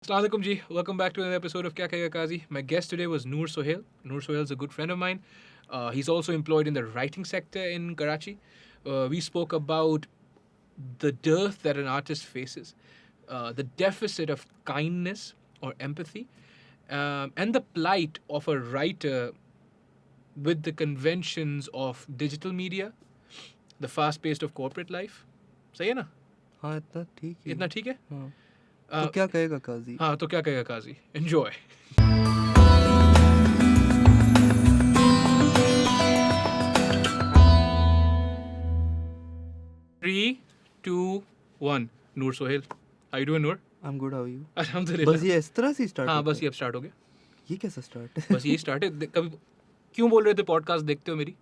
Assalamu alaikum ji. Welcome back to another episode of Kya Kaya Kazi. My guest today was Noor Sohail. Noor Sohail is a good friend of mine. He's also employed in the writing sector in Karachi. We spoke about the dearth that an artist faces, the deficit of kindness or empathy, and the plight of a writer with the conventions of digital media, the fast pace of corporate life. सही है ना? हाँ इतना ठीक ही इतना ठीक है? हाँ तो क्या कहेगा काजी हाँ तो क्या कहेगा काजी? Enjoy. 3, 2, 1. Noor Sohail. How you doing, Noor? I am good how you अल्हम्दुलिल्लाह. बस ये इस तरह से स्टार्ट हाँ बस ये अब स्टार्ट हो गया. ये कैसा स्टार्ट है बस यही स्टार्ट है. कभी क्यों बोल रहे थे पॉडकास्ट देखते हो मेरी?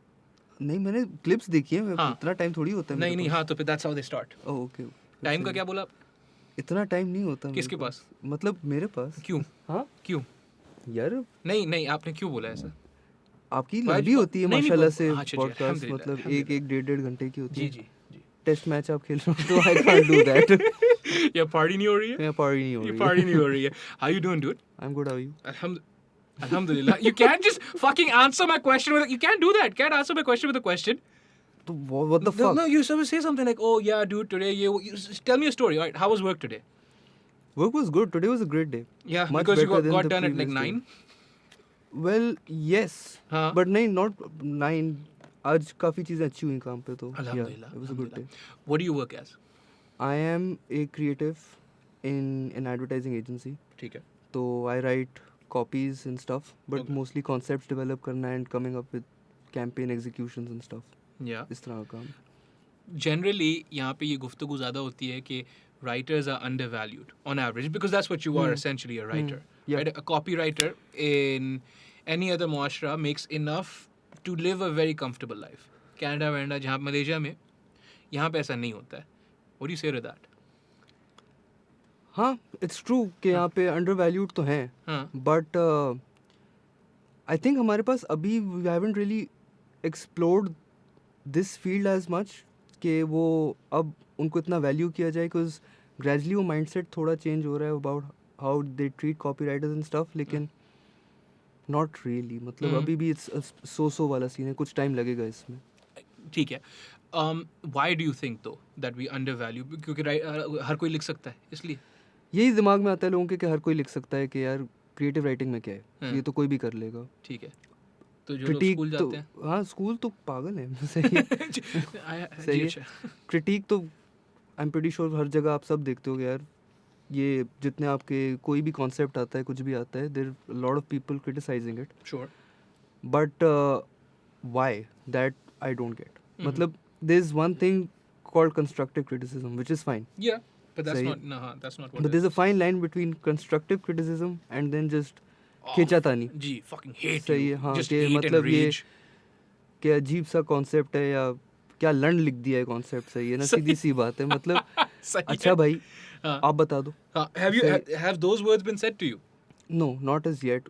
नहीं मैंने क्लिप्स देखी है हाँ. इतना टाइम थोड़ी होता है नहीं नहीं हाँ तो फिर that's how they start. Okay time का क्या बोला? इतना टाइम नहीं होता किसके मेरे पास? मतलब मेरे पास क्यों? हाँ क्यों? यार नहीं नहीं आपने क्यों बोला ऐसा? आपकी Why- लंबी होती है नहीं, नहीं, माशाल्लाह से हाँ, चलिए, पॉडकास्ट अल्हम्दुलिल्लाह, मतलब एक एक डेढ़ घंटे की होती जी है जी जी. टेस्ट मैच आप खेल रहे हो तो आई कांट डू दैट ये पार्टी नहीं हो रही है? मैं पार्टी नहीं हो ये रही पार्टी नहीं हो रही है. How you doing, dude? I am good how you Alhamdulillah. You can't just fucking answer my question with. You can't do that. Can't answer my question with a question. तो what the No, fuck no, you supposed to say something like, "Oh yeah, dude, today tell me a story. All right, how was work today?" Work was good today was a great day Yeah, Much because you better than got the done at like previous 9. Well yes हाँ. But नहीं not 9 आज काफ़ी चीज़ें अच्छी हुई काम पे तो Alhamdulillah. It was a good day Alhamdulillah. What do you work as? I am a creative in an advertising agency ठीक है. तो I write copies and stuff but Okay. Mostly concepts develop करना and coming up with campaign executions and stuff Yeah. इस तरह का काम Generally, यहाँ पे ये गुफ्तगू ज़्यादा होती है कि writers are undervalued on average because that's what you are essentially a writer. Yeah. Right? A copywriter in any other muashra makes enough to live a very comfortable life. Canada वैनडा जहाँ Malaysia में यहाँ पे ऐसा नहीं होता है. What do you say to that? हाँ it's true कि यहाँ पे अंडर वैल्यूड तो हैं हाँ. बट आई थिंक हमारे पास अभी we haven't really explored this field as much कि वो अब उनको इतना वैल्यू किया जाए बिकॉज ग्रेजुअली वो माइंडसेट थोड़ा चेंज हो रहा है about how they treat copy writers and stuff लेकिन नॉट रियली मतलब अभी भी इट्स सो वाला सीन है कुछ टाइम लगेगा इसमें ठीक है. Why do you think though that we undervalue? क्योंकि हर कोई लिख सकता है इसलिए. यही दिमाग में आता है लोगों के कि हर कोई लिख सकता है कि यार क्रिएटिव राइटिंग में क्या है हाँ. ये तो कोई भी कर लेगा ठीक है. तो जो लोग क्रिटिक स्कूल तो जाते हैं. हाँ स्कूल तो पागल है सही है सही है. अच्छा. क्रिटिक तो आई एम प्रीटी श्योर हर जगह आप सब देखते हो यार ये जितने आपके कोई भी कॉन्सेप्ट आता है कुछ भी आता है there lot of people criticising it Sure. But why that I don't get मतलब there is one thing called constructive criticism which is fine Yeah, but that's सही है. not. No, that's not what. But there is a fine line between constructive criticism and then just खींचातानी जी fucking hate सही you. है, हाँ, Just कि hate मतलब and ये rage. क्या अजीब सा कॉन्सेप्ट है या क्या लंड लिख दिया है कॉन्सेप्ट सही है ना सही. सीधी सी बात है मतलब सही अच्छा है. भाई हाँ. आप बता दो Have you सही. have those words been said to you? No, not as yet.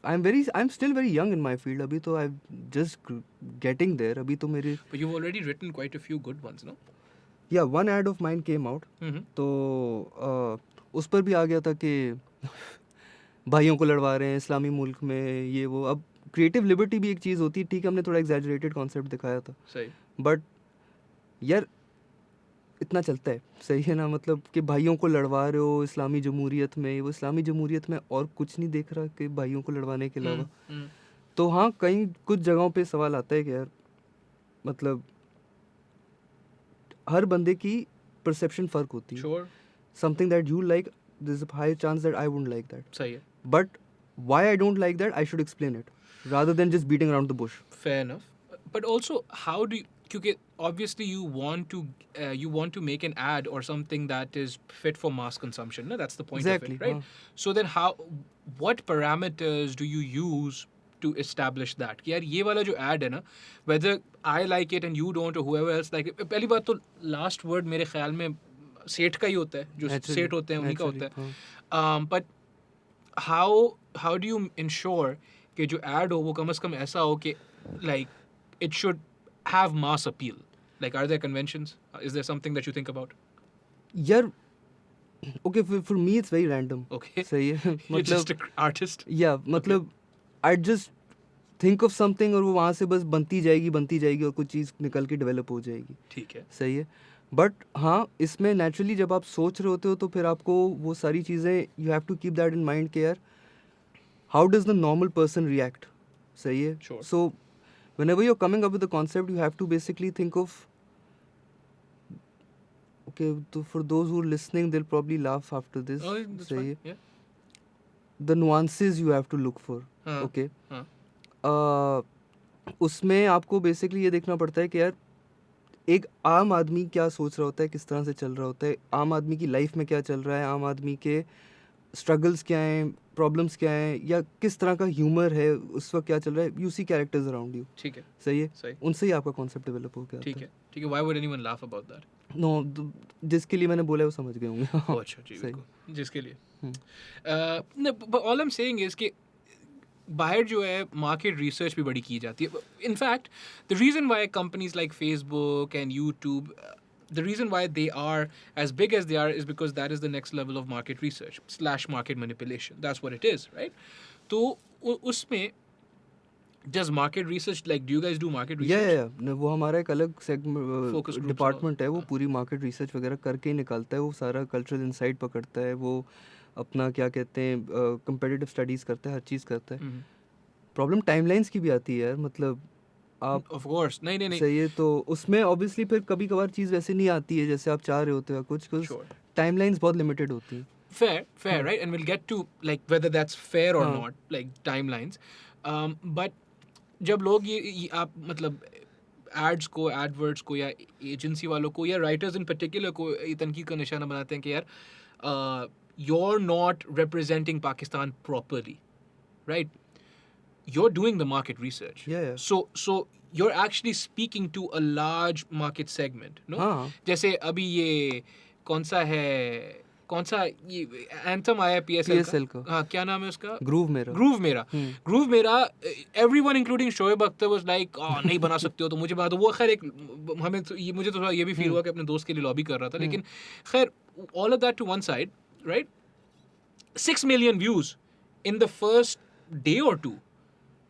I'm still very young in my field. अभी तो I'm just getting there. अभी तो मेरे But you've already written quite a few good ones, no? yeah one ad of mine came out. Mm-hmm. तो उस पर भी आ गया था कि भाइयों को लड़वा रहे हैं इस्लामी मुल्क में ये वो अब क्रिएटिव लिबर्टी भी एक चीज़ होती है ठीक है हमने थोड़ा एग्जैजरेटेड कॉन्सेप्ट दिखाया था सही. बट यार इतना चलता है सही है ना मतलब कि भाइयों को लड़वा रहे हो इस्लामी जमहूरियत में वो इस्लामी जमहूरियत में और कुछ नहीं देख रहा कि भाइयों को लड़वाने के अलावा Mm. तो हाँ कहीं कुछ जगहों पे सवाल आता है कि यार मतलब हर बंदे की परसेप्शन फ़र्क होती है Sure. Something that you like there is a high chance that I wouldn't like that सही है. But why I don't like that I should explain it rather than just beating around the bush Fair enough. But also, how do you? क्योंकि obviously you want to make an ad or something that is fit for mass consumption. No, that's the point Exactly, of it, right? So then, what parameters do you use to establish that? कि यार ये वाला जो ad है ना, whether I like it and you don't or whoever else like it. पहली बात तो last word मेरे ख्याल में सेठ का ही होता है, जो Naturally, सेठ होते हैं उन्हीं का naturally, होता है. But how do you ensure कि जो ad हो वो कम से कम ऐसा हो कि like it should have mass appeal? Like, are there conventions? Is there something that you think about? यार Okay, for me it's very random. Okay. सही है. You're just मतलब an artist. yeah, मतलब I just think of something और वो वहाँ से बस बनती जाएगी और कुछ चीज़ निकल के डेवलप हो जाएगी. ठीक है. सही है. बट हाँ, इसमें नेचुरली जब आप सोच रहे होते हो तो फिर आपको वो सारी चीज़ें you have to keep that in mind के यार how does the normal person react. सही है. Sure. So whenever you're coming up with a concept, you have to basically think of, okay, so for those who are listening, they'll probably laugh after this. Oh, that's सही fine. है. Yeah. The nuances you have to look for. हाँ. Okay. हाँ. उसमें आपको basically ये देखना पड़ता है कि यार एक आम आदमी क्या सोच रहा होता है, किस तरह से चल रहा होता है, आम आदमी की लाइफ में क्या चल रहा है, आम आदमी के स्ट्रगल्स क्या हैं, प्रॉब्लम्स क्या हैं, या किस तरह का ह्यूमर है उस वक्त क्या चल रहा है. You see characters around you. ठीक है. सही है. सही. उनसे ही आपका कॉन्सेप्ट डेवलप हो गया. ठीक है. ठीक है. Why would anyone laugh about that? No, जिसके लिए मैंने बोला है वो समझ गए होंगे. Oh, अच्छा जी. सही. बिल्कुल. जिसके लिए. हम्म. No, but all I'm saying is कि बाहर जो है मार्केट रिसर्च भी बड़ी की जाती है. In fact the reason why companies like Facebook and YouTube, the reason why they are as big as they are is because that is the next level of market research / market manipulation. That's what it is, right? तो उसमें does market research, like, do you guys do market research? या वो हमारा एक अलग Focus groups department है. वो हाँ. पूरी मार्केट रिसर्च वगैरह करके ही निकालता है. वो सारा कल्चरल इंसाइट पकड़ता है. वो अपना क्या कहते हैं कंपेटिटिव स्टडीज़ करता है, हर चीज़ करता है. Mhm. प्रॉब्लम टाइमलाइंस की भी आती है यार. मतलब आप Of course. नहीं. सही है. तो उसमें ऑब्वियसली फिर कभी कभार चीज़ वैसे नहीं आती है जैसे आप चाह रहे होते हो कुछ Sure. टाइमलाइंस बहुत लिमिटेड होती हैं. Fair, right? And we'll get to like whether that's fair or हाँ. not, like timelines. But जब लोग ये आप मतलब एड्स को, एडवर्ट्स को या एजेंसी वालों को या राइटर्स इन पर्टिकुलर को ये तनकीद का निशाना बनाते हैं कि यार you're not representing Pakistan properly, right? You're doing the market research. Yeah. So you're actually speaking to a large market segment, no? हाँ. जैसे अभी ये कौन सा ये एंथम आया PSL का. हाँ, क्या नाम है उसका? ग्रूव मेरा. ग्रूव मेरा everyone including Shoaib Akhtar was like नहीं बना सकते हो तो मुझे बना दो. वो खैर एक हमें तो मुझे तो ये भी फील हुआ कि अपने दोस्त के लिए लॉबी कर रहा था. लेकिन खैर all of that to one side, right? 6 million views in the first day or two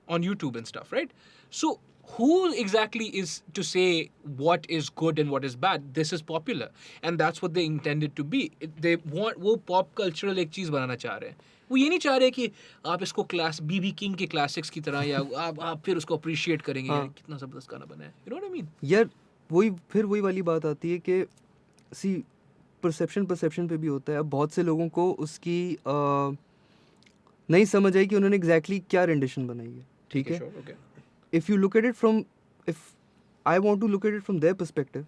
on YouTube and stuff, right? So who exactly is to say what is good and what is bad? This is popular and that's what they intended to be. They want वो pop cultural एक चीज़ बनाना चाह रहे हैं. वो ये नहीं चाह रहे कि आप इसको क्लास BB King के क्लासिक्स की तरह या आप फिर उसको अप्रिशिएट करेंगे. यार कितना ज़बरदस्त गाना बना है. You know what I mean? यार वही वाली बात आती है कि सी परसेप्शन पे भी होता है. अब बहुत से लोगों को उसकी नहीं समझ आई कि उन्होंने एग्जैक्टली क्या रेंडिशन बनाई है. ठीक है. Okay. If you look at it from, if I want to look at it from their perspective,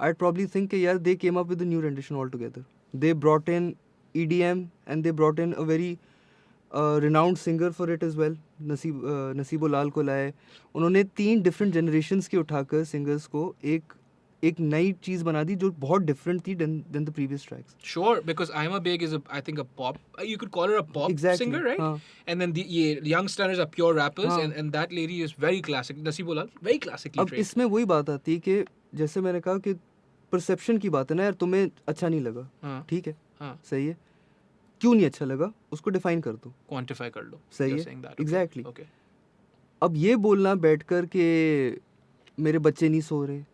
I'd probably think that they came up with a new rendition altogether. They brought in EDM and they brought in a very renowned singer for it as well. नसीबो लाल को लाए. उन्होंने 3 different generations के उठाकर singers को एक नई चीज बना दी जो बहुत different थी than the previous tracks. Sure, because I'm a Beg is I think a pop. You could call her a pop singer, right? हाँ. And then the youngsters are pure rappers, हाँ. and that lady is very classic. Nasibo Lal, very classically अब trained. इसमें वही बात आती है कि जैसे मैंने कहा कि परसेप्शन की बात है ना यार. तुम्हें अच्छा नहीं लगा, हाँ. ठीक है, हाँ. सही है. क्यों नहीं अच्छा लगा उसको डिफाइन कर दो. Quantify कर लो. सही You're है. saying that. Okay. Exactly. Okay. अब ये बोलना बैठकर के मेरे बच्चे नहीं सो रहे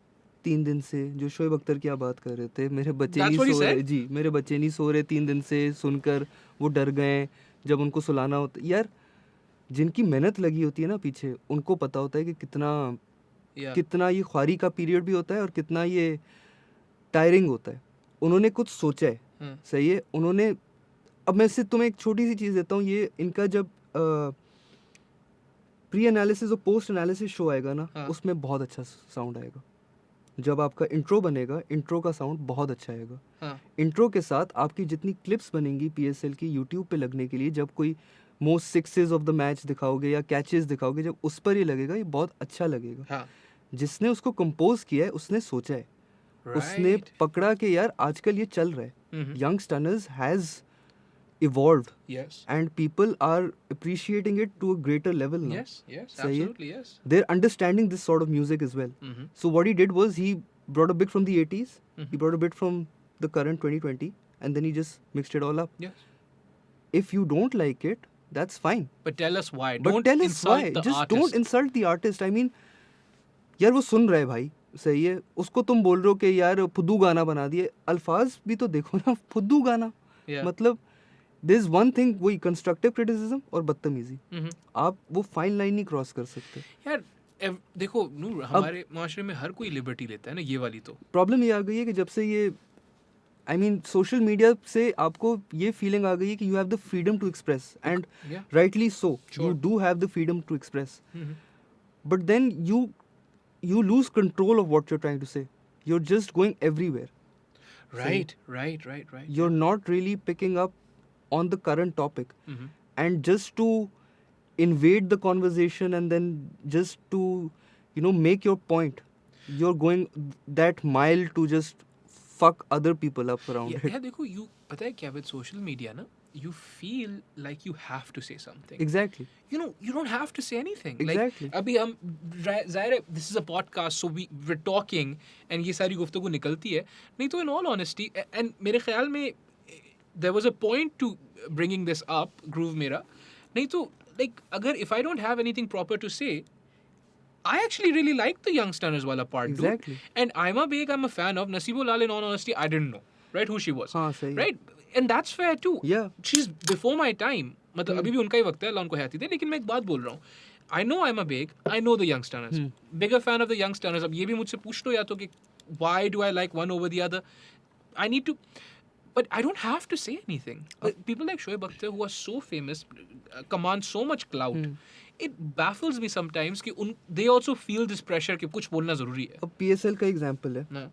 3 दिन से, जो शोएब अख्तर की आप बात कर रहे थे, मेरे बच्चे That's नहीं what he सो रहे said? जी, मेरे बच्चे नहीं सो रहे 3 दिन से सुनकर वो डर गए जब उनको सुलाना होता. यार जिनकी मेहनत लगी होती है ना पीछे, उनको पता होता है कि Yeah. कितना ये ख्वारी का पीरियड भी होता है और कितना ये टायरिंग होता है. उन्होंने कुछ सोचा है. हाँ. सही है. उन्होंने, अब मैं इससे तुम्हें एक छोटी सी चीज़ देता हूँ. ये इनका जब प्री एनालिसिस और पोस्ट एनालिसिस शो आएगा ना, हाँ. उसमें बहुत अच्छा साउंड आएगा. जब आपका इंट्रो बनेगा, इंट्रो का साउंड बहुत अच्छा आएगा. हाँ. इंट्रो के साथ आपकी जितनी क्लिप्स बनेंगी PSL की यूट्यूब पे लगने के लिए, जब कोई most sixes of the match दिखाओगे या कैचेस दिखाओगे, जब उस पर ये लगेगा, ये बहुत अच्छा लगेगा. हाँ. जिसने उसको कंपोज किया है उसने सोचा है. उसने Right. पकड़ा कि यार आजकल ये चल रहा है. Mhm. Young stunners has evolved Yes. and people are appreciating it to a greater level now. Yes. सही है. Absolutely. Yes. They're understanding this sort of music as well. Mhm. So what he did was he brought a bit from the 80s, Mhm. he brought a bit from the current 2020, and then he just mixed it all up. Yes. If you don't like it, that's fine. But tell us why. But Don't tell us insult why. the Just artist. don't insult the artist. I mean, यार वो सुन रहा है भाई, सही है, उसको तुम बोल रहे हो कि यार फुद्दू गाना बना दिए, अल्फाज भी तो देखो ना, फुद्दू गाना, Yeah. मतलब दिस वन थिंग, वही कंस्ट्रक्टिव क्रिटिसिज्म और बदतमीजी, Mhm. आप वो फाइन लाइन नहीं क्रॉस कर सकते. यार देखो नूर, हमारे माशरे में हर कोई लिबर्टी लेता है ना, ये वाली तो. प्रॉब्लम ये आ गई है कि जब से ये आई मीन सोशल मीडिया से आपको ये फीलिंग आ गई है कि you have the freedom to express, and Yeah. Rightly so, you Sure. Do have the freedom to express, Mhm. but then you lose control of what you're trying to say. You're just going everywhere. Right. You're not really picking up on the current topic, Mhm. and just to invade the conversation and then just to make your point, you're going that mile to just fuck other people up around Yeah, it. देखो you पता है क्या, with social media ना, you feel like you have to say something. Exactly. You don't have to say anything. Exactly. Like अभी हम ज़ाहिर है, this is a podcast, so we're talking and ये सारी गुफ्तगू निकलती है. नहीं तो in all honesty, and मेरे ख्याल में there was a point to bringing this up, groove मेरा. नहीं तो like अगर if I don't have anything proper to say, I actually really like the Young Stunners wala part, dude. Exactly. And I'm a fan of Nasibo Lal. In all honesty, I didn't know, right, who she was. हाँ, सही है. Right? And that's fair too. Yeah. She's before my time. मतलब अभी भी उनका ही वक्त है, अल्लाह उनको हयाती दे. लेकिन मैं एक बात बोल रहा हूँ. I know I'm a big. I know the Young Stunners. Bigger fan of the Young Stunners. अब ये भी मुझसे पूछ लो या तो कि why do I like one over the other? I need to. But I don't have to say anything. People like Shoaib Akhtar, who are so famous, command so much clout. It baffles me sometimes कि they also feel this pressure कि कुछ बोलना जरूरी है. अब PSL का example है. ना,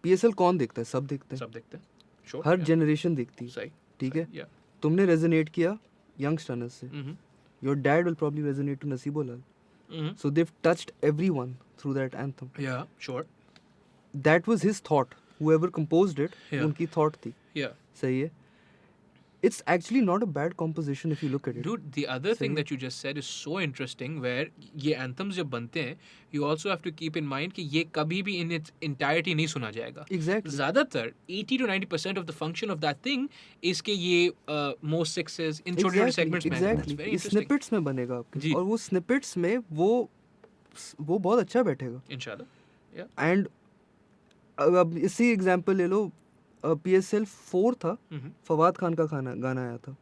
PSL कौन देखता है? सब देखते हैं. सब देखते हैं. Sure. हर yeah. जनरेशन देखती है. सही. ठीक है. Yeah. तुमने रेजोनेट किया यंग स्टनर्स से. Mhm. Your dad will probably resonate to Nasibo Lal. Mhm. So they've touched everyone through that anthem. Yeah. Sure. That was his thought. Whoever composed it, Yeah. उनकी thought थी. Yeah. सही है. It's actually not a bad composition if you look at it. Dude, the other thing सही. that you just said is so interesting, where ये anthems जब बनते हैं, you also have to keep in mind कि ये कभी भी in its entirety नहीं सुना जाएगा. Exactly. ज़्यादातर 80 to 90% of the function of that thing is कि ये most sixes in छोटे छोटे segments में. That's Exactly. very ये interesting. snippets में बनेगा आपके. जी. और वो snippets में वो बहुत अच्छा बैठेगा. Inshallah. Yeah. And अब इसी एग्जांपल ले लो. PSL 4 था. Mhm. फवाद खान का गाना आया था.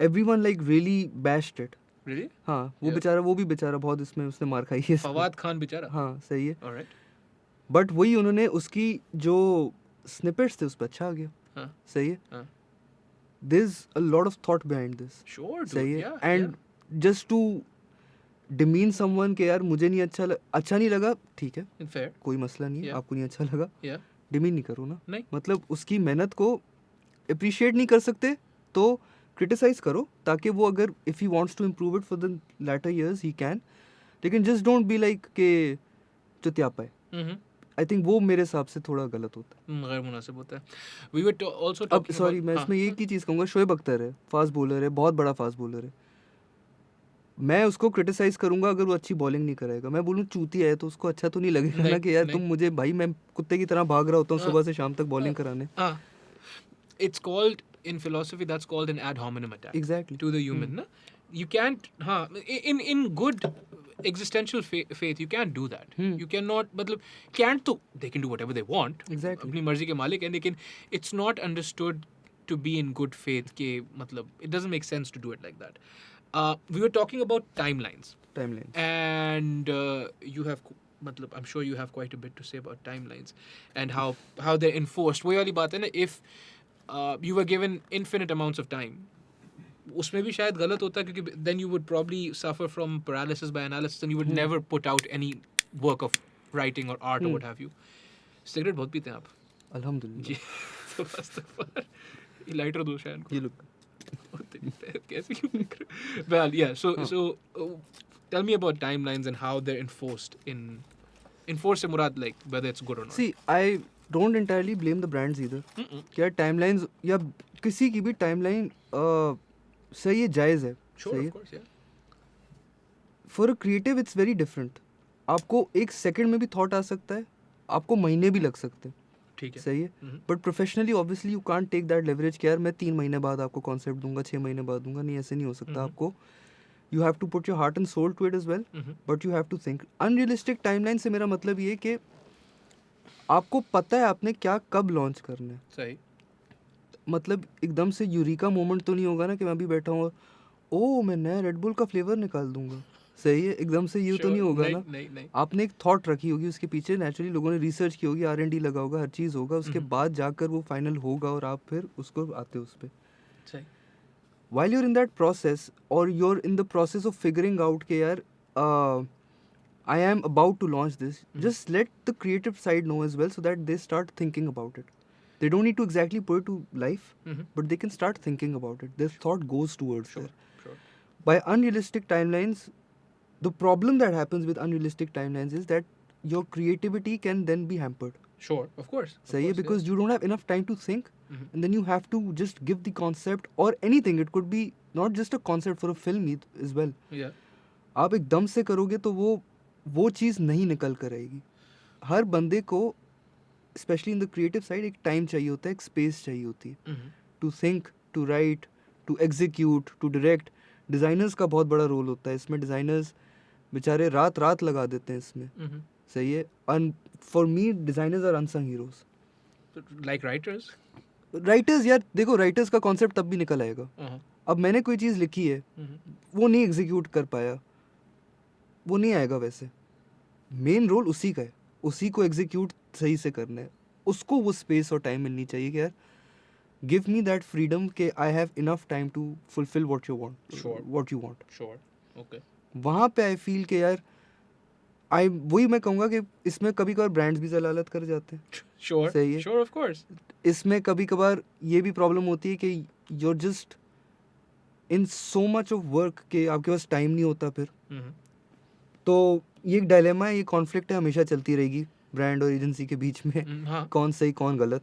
Everyone like really bashed it. Really? हाँ, वो Yeah. बेचारा, वो भी बेचारा बहुत इसमें उसने मार खाई है. इसमें. फवाद खान बेचारा. हाँ, सही है. All right. बट वही उन्होंने उसकी जो स्निपेट्स थे उस पर अच्छा आ गया. हाँ. सही है. हाँ. There's a lot of thought behind this. Sure, dude. सही है. Yeah. And just to demean someone के यार मुझे नहीं अच्छा नहीं लगा, ठीक है, yeah. Fair. कोई मसला नहीं है. Yeah. आपको नहीं अच्छा लगा, Yeah. डिमीन नहीं करो ना. नहीं. मतलब उसकी मेहनत को अप्रिशिएट नहीं कर सकते तो क्रिटिसाइज करो, ताकि वो अगर if he wants to improve it for the latter years he can. लेकिन जस्ट डोंट बी लाइक के चुतियापा है. Mhm. आई थिंक वो मेरे हिसाब से थोड़ा गलत होता है. गैर मुनासिब होता है. We were also अब talking सॉरी, about. मैं हाँ. इसमें एक ही चीज़ कहूँगा. शोएब अख्तर है, फास्ट बॉलर है, बहुत बड़ा फास्ट बॉलर है. मैं उसको क्रिटिसाइज करूंगा अगर वो अच्छी बॉलिंग नहीं करेगा. मैं बोलूँ चूती है तो उसको अच्छा तो नहीं लगेगा नहीं, ना कि यार नहीं. तुम मुझे, भाई मैं कुत्ते की तरह भाग रहा होता हूँ हाँ. सुबह से शाम तक बॉलिंग कराने. It's called, in philosophy, that's called an ad hominem attack. Exactly. To the human, na? You can't, in good existential faith, you can't do that. You cannot, मतलब, can't तो, they can do whatever they want. Exactly. अपनी मर्जी के मालिक हैं, लेकिन it's not understood to be in good faith के, मतलब, it doesn't make sense to do it like that. We were talking about timelines. Timeline. And you have, मतलब, I'm sure you have quite a bit to say about timelines and how they're enforced. वही वाली बात है ना, if you were given infinite amounts of time, उसमें भी शायद गलत होता क्योंकि then you would probably suffer from paralysis by analysis and you would never put out any work of writing or art or what have you. Cigarette बहुत पीते हैं आप. अल्हम्दुलिल्लाह. जी. तो अस्तगफुर. ये लाइटर दो शायद को. ये लोग कैसे क्यों लिख रहे? Well, yeah. So tell me about timelines and how they're enforced से मुराद like whether it's good or not. See I don't entirely blame the brands either. क्या टाइमलाइंस या किसी की भी टाइमलाइन सही है, जायज़ है. Sure, सही of है. course, yeah. For a creative it's very different. आपको एक सेकंड में भी थॉट आ सकता है, आपको महीने भी लग सकते हैं. ठीक है. सही है. Mhm. But professionally obviously you can't take that leverage कि यार मैं 3 महीने बाद आपको कॉन्सेप्ट दूंगा, 6 महीने बाद दूंगा. नहीं, ऐसे नहीं हो सकता. Mhm. आपको you have to put your heart and soul to it as well, Mhm. But you have to think. Unrealistic timeline से मेरा मतलब ये कि आपको पता है आपने क्या कब लॉन्च करना है. सही. मतलब एकदम से यूरिका मोमेंट तो नहीं होगा ना कि मैं भी बैठा हूँ और ओ मैं नया रेड बुल का फ्लेवर निकाल दूंगा. सही है. एकदम से ये तो Sure. नहीं होगा नहीं, ना. नहीं, नहीं. आपने एक थॉट रखी होगी उसके पीछे, नेचुरली लोगों ने रिसर्च की होगी, R&D लगा होगा, हर चीज़ होगा, उसके Mhm. बाद जाकर वो फाइनल होगा और आप फिर उसको आते हो उस पर. सही. while you're in that process or you're in the process of figuring out कि यार I am about to launch this, just let the creative side know as well so that they start thinking about it. They don't need to exactly put it to life, Mhm. but they can start thinking about it. Their thought goes towards Sure. there. Sure. By unrealistic timelines, the problem that happens with unrealistic timelines is that your creativity can then be hampered. Sure. Of course. Of सही है. course, yeah. Because you don't have enough time to think, Mhm. and then you have to just give the concept or anything. It could be not just a concept for a film as well. Yeah. आप एकदम से करोगे तो वो चीज़ नहीं निकल कर आएगी. हर बंदे को specially in the creative side एक टाइम चाहिए होता है, एक स्पेस चाहिए होती है Mhm. To think, to write, to execute, to direct. Designers का बहुत बड़ा रोल होता है इसमें. डिज़ाइनर्स बेचारे रात रात लगा देते हैं इसमें. Mhm. सही है. For me designers are unsung heroes. Like writers. Writers यार देखो, राइटर्स का कॉन्सेप्ट तब भी निकल आएगा. Uh-huh. अब मैंने कोई चीज़ लिखी है, Mhm. वो नहीं एग्जीक्यूट कर पाया, वो नहीं आएगा. वैसे मेन रोल उसी का है, उसी को एग्जीक्यूट सही से करना है. उसको वो स्पेस और टाइम मिलनी चाहिए कि यार गिव मी दैट फ्रीडम कि I have enough time to fulfil what you want, Sure. What you want. Sure. Okay. वहाँ पे आई फील कि यार वही मैं कहूँगा कि इसमें कभी कभार ब्रांड्स भी जलालत कर जाते हैं. Sure. सही है. Sure. Of course. इसमें कभी कभार ये भी प्रॉब्लम होती है कि you're just in so much of work कि आपके पास टाइम नहीं होता फिर. Mhm. तो ये एक डायलेमा है, ये कॉन्फ्लिक्ट है, हमेशा चलती रहेगी ब्रांड और एजेंसी के बीच में. हाँ. कौन सही कौन गलत.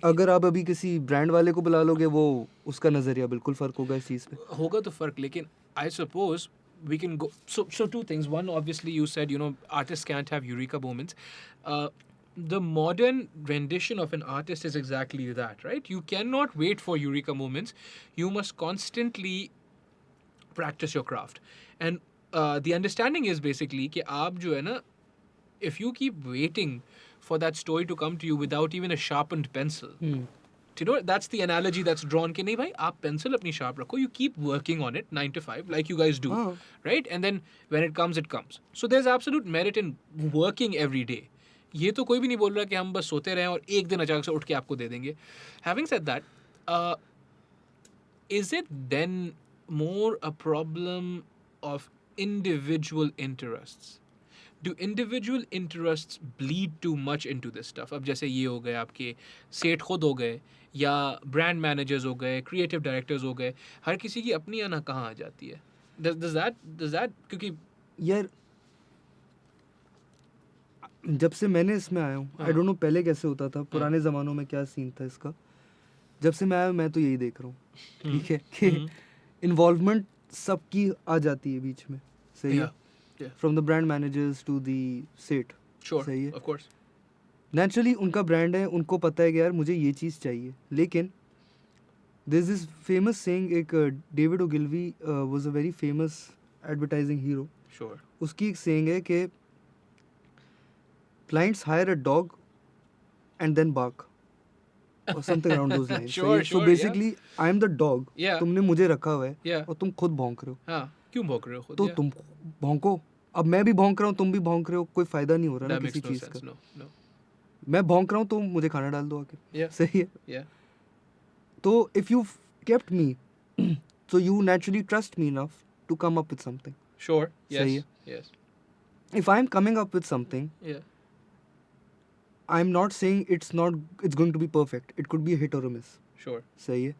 अगर आप अभी किसी ब्रांड वाले को बुला लोगे, वो उसका नज़रिया बिल्कुल फ़र्क होगा इस चीज़ पे. होगा तो फर्क, लेकिन I suppose we can go. So two things. One, obviously, you said artists can't have eureka moments. The modern rendition of an artist is exactly that, right? You cannot wait for eureka moments. You must constantly practice your craft, and the understanding is basically कि आप जो है ना, if you keep waiting for that story to come to you without even a sharpened pencil, that's the analogy that's drawn कि नहीं भाई आप pencil अपनी sharp रखो, you keep working on it 9 to 5 like you guys do, हाँ. right? And then when it comes. So there's absolute merit in working every day. ये तो कोई भी नहीं बोल रहा कि हम बस सोते रहें और एक दिन अचानक से उठ के आपको दे देंगे. Having said that, is it then more a problem of individual interests? Do individual interests bleed too much into this stuff? अब जैसे ये हो गए आपके सेठ खुद हो गए या ब्रांड मैनेजर्स हो गए, क्रिएटिव डायरेक्टर्स हो गए, हर किसी की अपनी आना कहाँ आ जाती है. Does that क्योंकि यार जब से मैंने इसमें आया हूँ, आई डोंट नो पहले कैसे होता था, पुराने ज़मानों में क्या सीन था इसका. जब से मैं आया हूँ मैं तो यही देख रहा हूँ, ठीक है, कि इन्वॉल्वमेंट सबकी आ जाती है बीच में. सही है. Yeah. From the brand managers to the set. Sure, सही है. of course. नेचुरली उनका ब्रांड है, उनको पता है कि यार मुझे ये चीज़ चाहिए. लेकिन दिस दिस फेमस सेइंग, एक David Ogilvy was a very famous advertising hero. Sure. उसकी एक सेइंग है कि clients hire a dog and then bark or something around those lines. Sure, So sure, basically I'm the dog. Yeah. तुमने मुझे रखा हुआ है Yeah. और तुम खुद भौंक रहे हो. हाँ, क्यों भौंक रहे हो खुद? तो Yeah. तुम भौंको. अब मैं भी भौंक रहा हूँ, तुम भी भौंक रहे हो, कोई फायदा नहीं हो रहा ना That किसी makes no चीज़ sense. का. No. मैं भौंक रहा हूँ तो मुझे खाना डाल दो आके. Yeah. सही है. Yeah. तो if you've kept me, so you naturally trust me enough to come up with something. Sure. सही Yes. है. Yes. If I'm coming up with something, Yeah. I'm not saying it's going to be perfect. It could be a hit or a miss. Sure. सही है.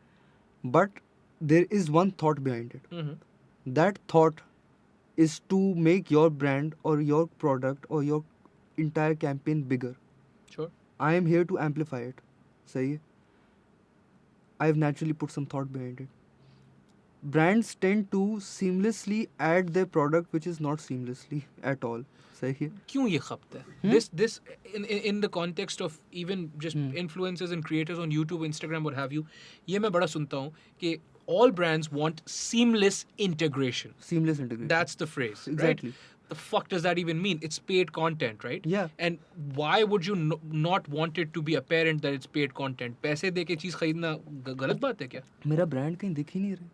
But there is one thought behind it. Mm-hmm. That thought is to make your brand or your product or your entire campaign bigger. Sure. I am here to amplify it. सही है. I've naturally put some thought behind it. brands tend to seamlessly add their product which is not seamlessly at all. सही है. क्यों ये खपता है? Hmm? This in the context of even just influencers and creators on YouTube, Instagram, what have you, ये मैं बड़ा सुनता हूँ कि all brands want seamless integration. Seamless integration. That's the phrase, Exactly. right? The fuck does that even mean? It's paid content, right? Yeah. And why would you not want it to be apparent that it's paid content? पैसे दे के चीज खरीदना गलत बात है क्या? मेरा brand कहीं दिख ही नहीं रहा.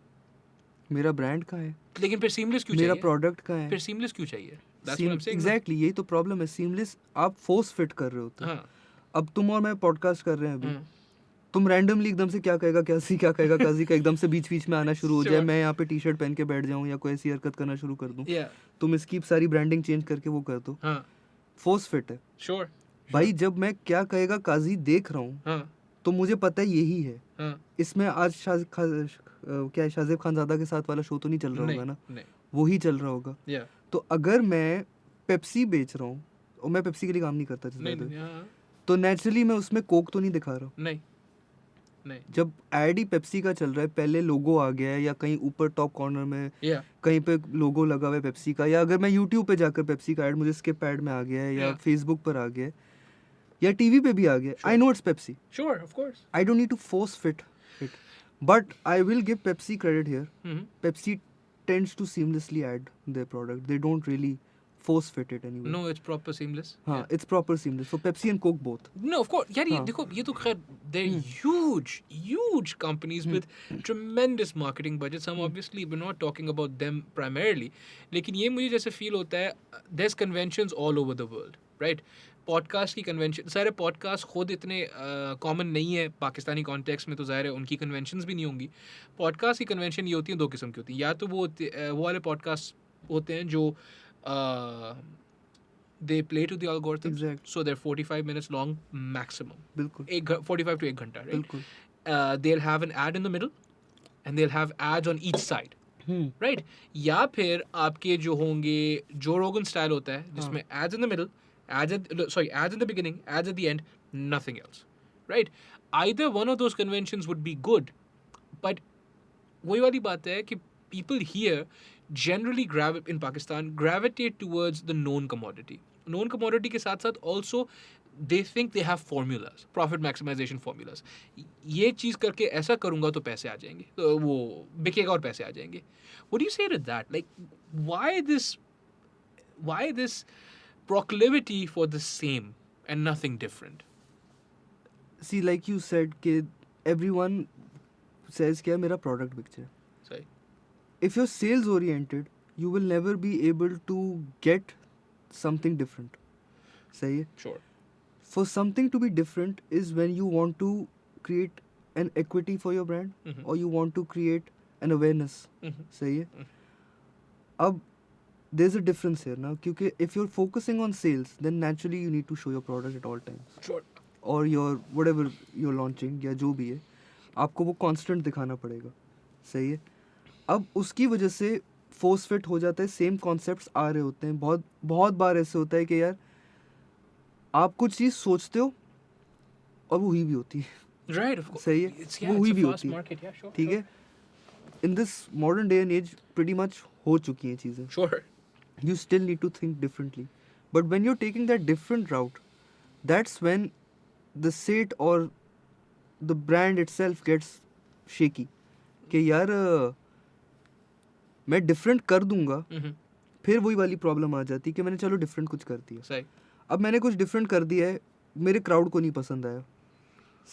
मेरा ब्रांड कहाँ है? लेकिन फिर seamless क्यों मेरा चाहिए? प्रोडक्ट कहाँ है? फिर seamless क्यों चाहिए? That's what I'm saying. ना? एग्जैक्टली यही तो प्रॉब्लम है. सीमलेस आप फोर्स फिट कर रहे होते हो. हाँ. अब तुम और मैं पॉडकास्ट कर रहे हैं अभी. हाँ. तुम रैंडमली एकदम से क्या कहेगा काजी का एकदम से बीच बीच में आना शुरू हो जाए. Sure. मैं यहाँ पे टी शर्ट पहन के बैठ जाऊँ या कोई ऐसी हरकत करना शुरू कर दूँ. Yeah. तुम इसकी सारी ब्रांडिंग चेंज करके वो कर दो. हाँ. फोर्स फिट है Sure. भाई. जब मैं क्या कहेगा काजी देख रहा हूँ हाँ. तो मुझे पता है यही है. हाँ. इसमें आज शाजिब खानजादा के साथ वाला शो तो नहीं चल रहा होगा ना. नहीं. वो ही चल रहा होगा. Yeah. तो अगर मैं पेप्सी बेच रहा हूँ और मैं पेप्सी के लिए काम नहीं करता नहीं. ज़्यादा, हाँ. तो नेचुरली मैं उसमें कोक तो नहीं दिखा रहा हूँ. नहीं. नहीं. जब एड ही पेप्सी का चल रहा है, पहले लोगो आ गया है या कहीं ऊपर टॉप कॉर्नर में Yeah. कहीं पे लोगो लगा हुआ है पेप्सी का, या अगर मैं यूट्यूब पे जाकर पेप्सी का ऐड मुझे स्किप ऐड में आ गया है या Yeah. फेसबुक पर आ गया है या टीवी पे भी आ गया, I know it's Pepsi. Sure. Of course. I don't need to force fit it. But I will give Pepsi credit here. Mm-hmm. Pepsi tends to seamlessly add their product. They don't really force fit it anyway. No, it's proper seamless. हाँ, Yeah. it's proper seamless. So Pepsi and Coke both. No, of course. यार ये हाँ. देखो ये तो खैर they're huge companies with tremendous marketing budgets. हम obviously we're not talking about them primarily. लेकिन ये मुझे जैसे feel होता है there's conventions all over the world, right? Podcast की कन्वेंशन, सारे पॉडकास्ट खुद इतने कॉमन नहीं है पाकिस्तानी कॉन्टेक्स्ट में, तो ज़ाहिर है उनकी कन्वेंशंस भी नहीं होंगी. पॉडकास्ट की कन्वेंशन ये होती है दो किस्म की होती है. या तो वो वाले पॉडकास्ट होते हैं जो they play to the algorithms, Exact. So there 45 minutes long maximum. बिल्कुल. 45 to 1 घंटा, right? बिल्कुल. They'll have an ad in the middle and they'll have ads on each side. Right या फिर आपके जो होंगे जो रोगन स्टाइल होता है जिसमें ads in the middle, ads in the beginning, ads at the end, nothing else, right. Either one of those conventions would be good, but वही वाली बात है कि people here generally in Pakistan gravitate towards the known commodity. Known commodity के साथ साथ also they think they have formulas, profit maximization formulas. ये चीज़ करके ऐसा करूँगा तो पैसे आ जाएंगे, तो वो बिकेगा और पैसे आ जाएंगे. What do you say to that? Like, why this proclivity for the same and nothing different? See, like you said कि everyone says क्या मेरा product बिक जाए. Sorry. If you're sales oriented, you will never be able to get something different. सही है. Sure. For something to be different is when you want to create an equity for your brand, Mhm. or you want to create an awareness. Mhm. सही है. अब there's a difference here now, क्योंकि if you're focusing on sales, then naturally you need to show your product at all times, Sure. or your whatever you're launching या जो भी है, आपको वो constant दिखाना पड़ेगा. सही है. अब उसकी वजह से फोर्स फिट हो जाता है, सेम कॉन्सेप्ट्स आ रहे होते हैं. बहुत बहुत बार ऐसे होता है कि यार आप कुछ चीज़ सोचते हो और वो हुई भी होती है. Right, of course. सही है. It's, वो हुई it's भी a fast होती है. market. Yeah, sure. ठीक है. In this modern day and age pretty much हो चुकी हैं चीज़ें. Sure. You still need to think differently. But when you're taking that different route, that's when the set or the brand itself gets shaky. कि यार मैं different कर दूंगा, Mhm. फिर वही वाली प्रॉब्लम आ जाती कि मैंने चलो डिफरेंट कुछ कर दिया. Say. अब मैंने कुछ डिफरेंट कर दिया है, मेरे क्राउड को नहीं पसंद आया.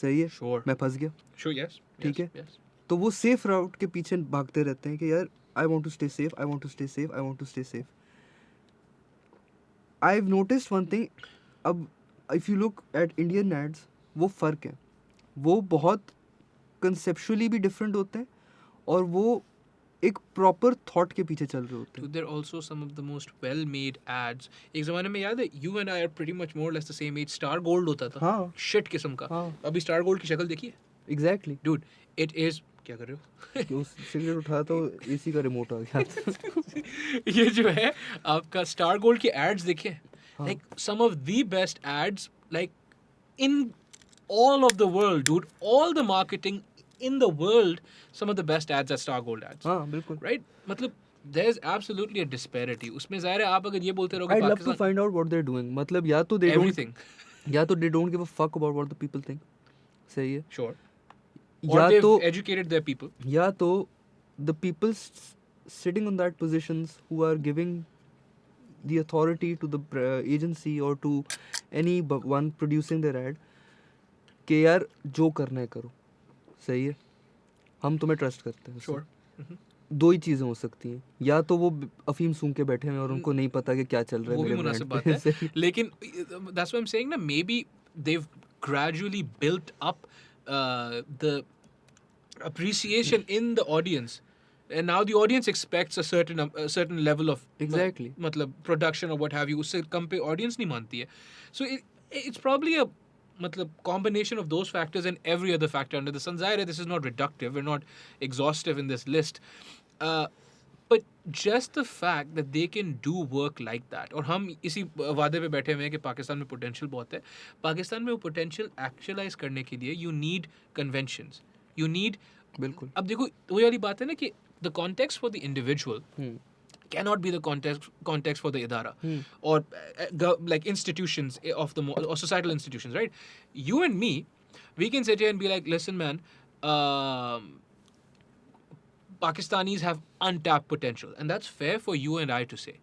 सही है. Sure. मैं फंस गया. Sure. Yes. ठीक Yes. है. Yes. तो वो सेफ राउट के पीछे भागते रहते हैं कि यार I want to stay safe, I want to stay safe, I want to stay safe. I have noticed one thing. अब if you look at Indian ads, वो फ़र्क है. वो बहुत कंसेप्चुअली भी डिफरेंट होते हैं और वो एक प्रॉपर थॉट के पीछे चल रहे होते हैं. Dude, they're also some of the most well-made ads. एक ज़माने में याद है, you and I are pretty much more or less the same age. Star Gold होता था. हाँ. Shit किस्म का. हाँ. अभी Star Gold की शक्ल देखिए. एग्जैक्टली. Dude, it is. क्या कर रहे हो? उस सिगरेट उठा तो एसी का रिमोट आ गया. ये जो है आपका Star Gold के ads देखे. हाँ. Like some of the best ads, like in all of the world, dude. All the marketing in the world some of the best ads are Star Gold ads. हाँ बिल्कुल. Right? मतलब there's absolutely a disparity. उसमें ज़ाहिर है आप अगर ये बोलते रहोगे I'd love to Pakistan find out what they're doing. मतलब या तो they don't, everything. या तो they don't give a fuck about what the people think. सही है. Sure. Or या they've तो educated their people. या तो the people sitting on that positions who are giving the authority to the agency or to any one producing their ad कि यार जो करना है करो. सही है. हम तुम्हें ट्रस्ट करते हैं. Sure. दो ही चीज़ें हो सकती हैं. या तो वो अफीम सूंघ के बैठे हैं और उनको नहीं पता कि क्या चल रहा है वो भी मेरे मुनासिब brand बात पे. है. लेकिन that's what I'm saying ना, maybe they've gradually built up the appreciation in the audience, and now the audience expects a certain level of Exactly. मतलब production or what have you. उससे कम पे audience नहीं मानती है. So it's probably a मतलब combination of those factors and every other factor under the sun. Zahir, this is not reductive. We're not exhaustive in this list. But just the fact that they can do work like that, और हम इसी वादे पे बैठे हुए हैं कि पाकिस्तान में potential बहुत है. पाकिस्तान में वो potential actualize करने के लिए you need conventions. You need बिल्कुल. अब देखो वही वाली बात है ना कि the context for the individual cannot be the context for the idara or like institutions of the or societal institutions, right? You and me, we can sit here and be like, listen, man, Pakistanis have untapped potential, and that's fair for you and I to say.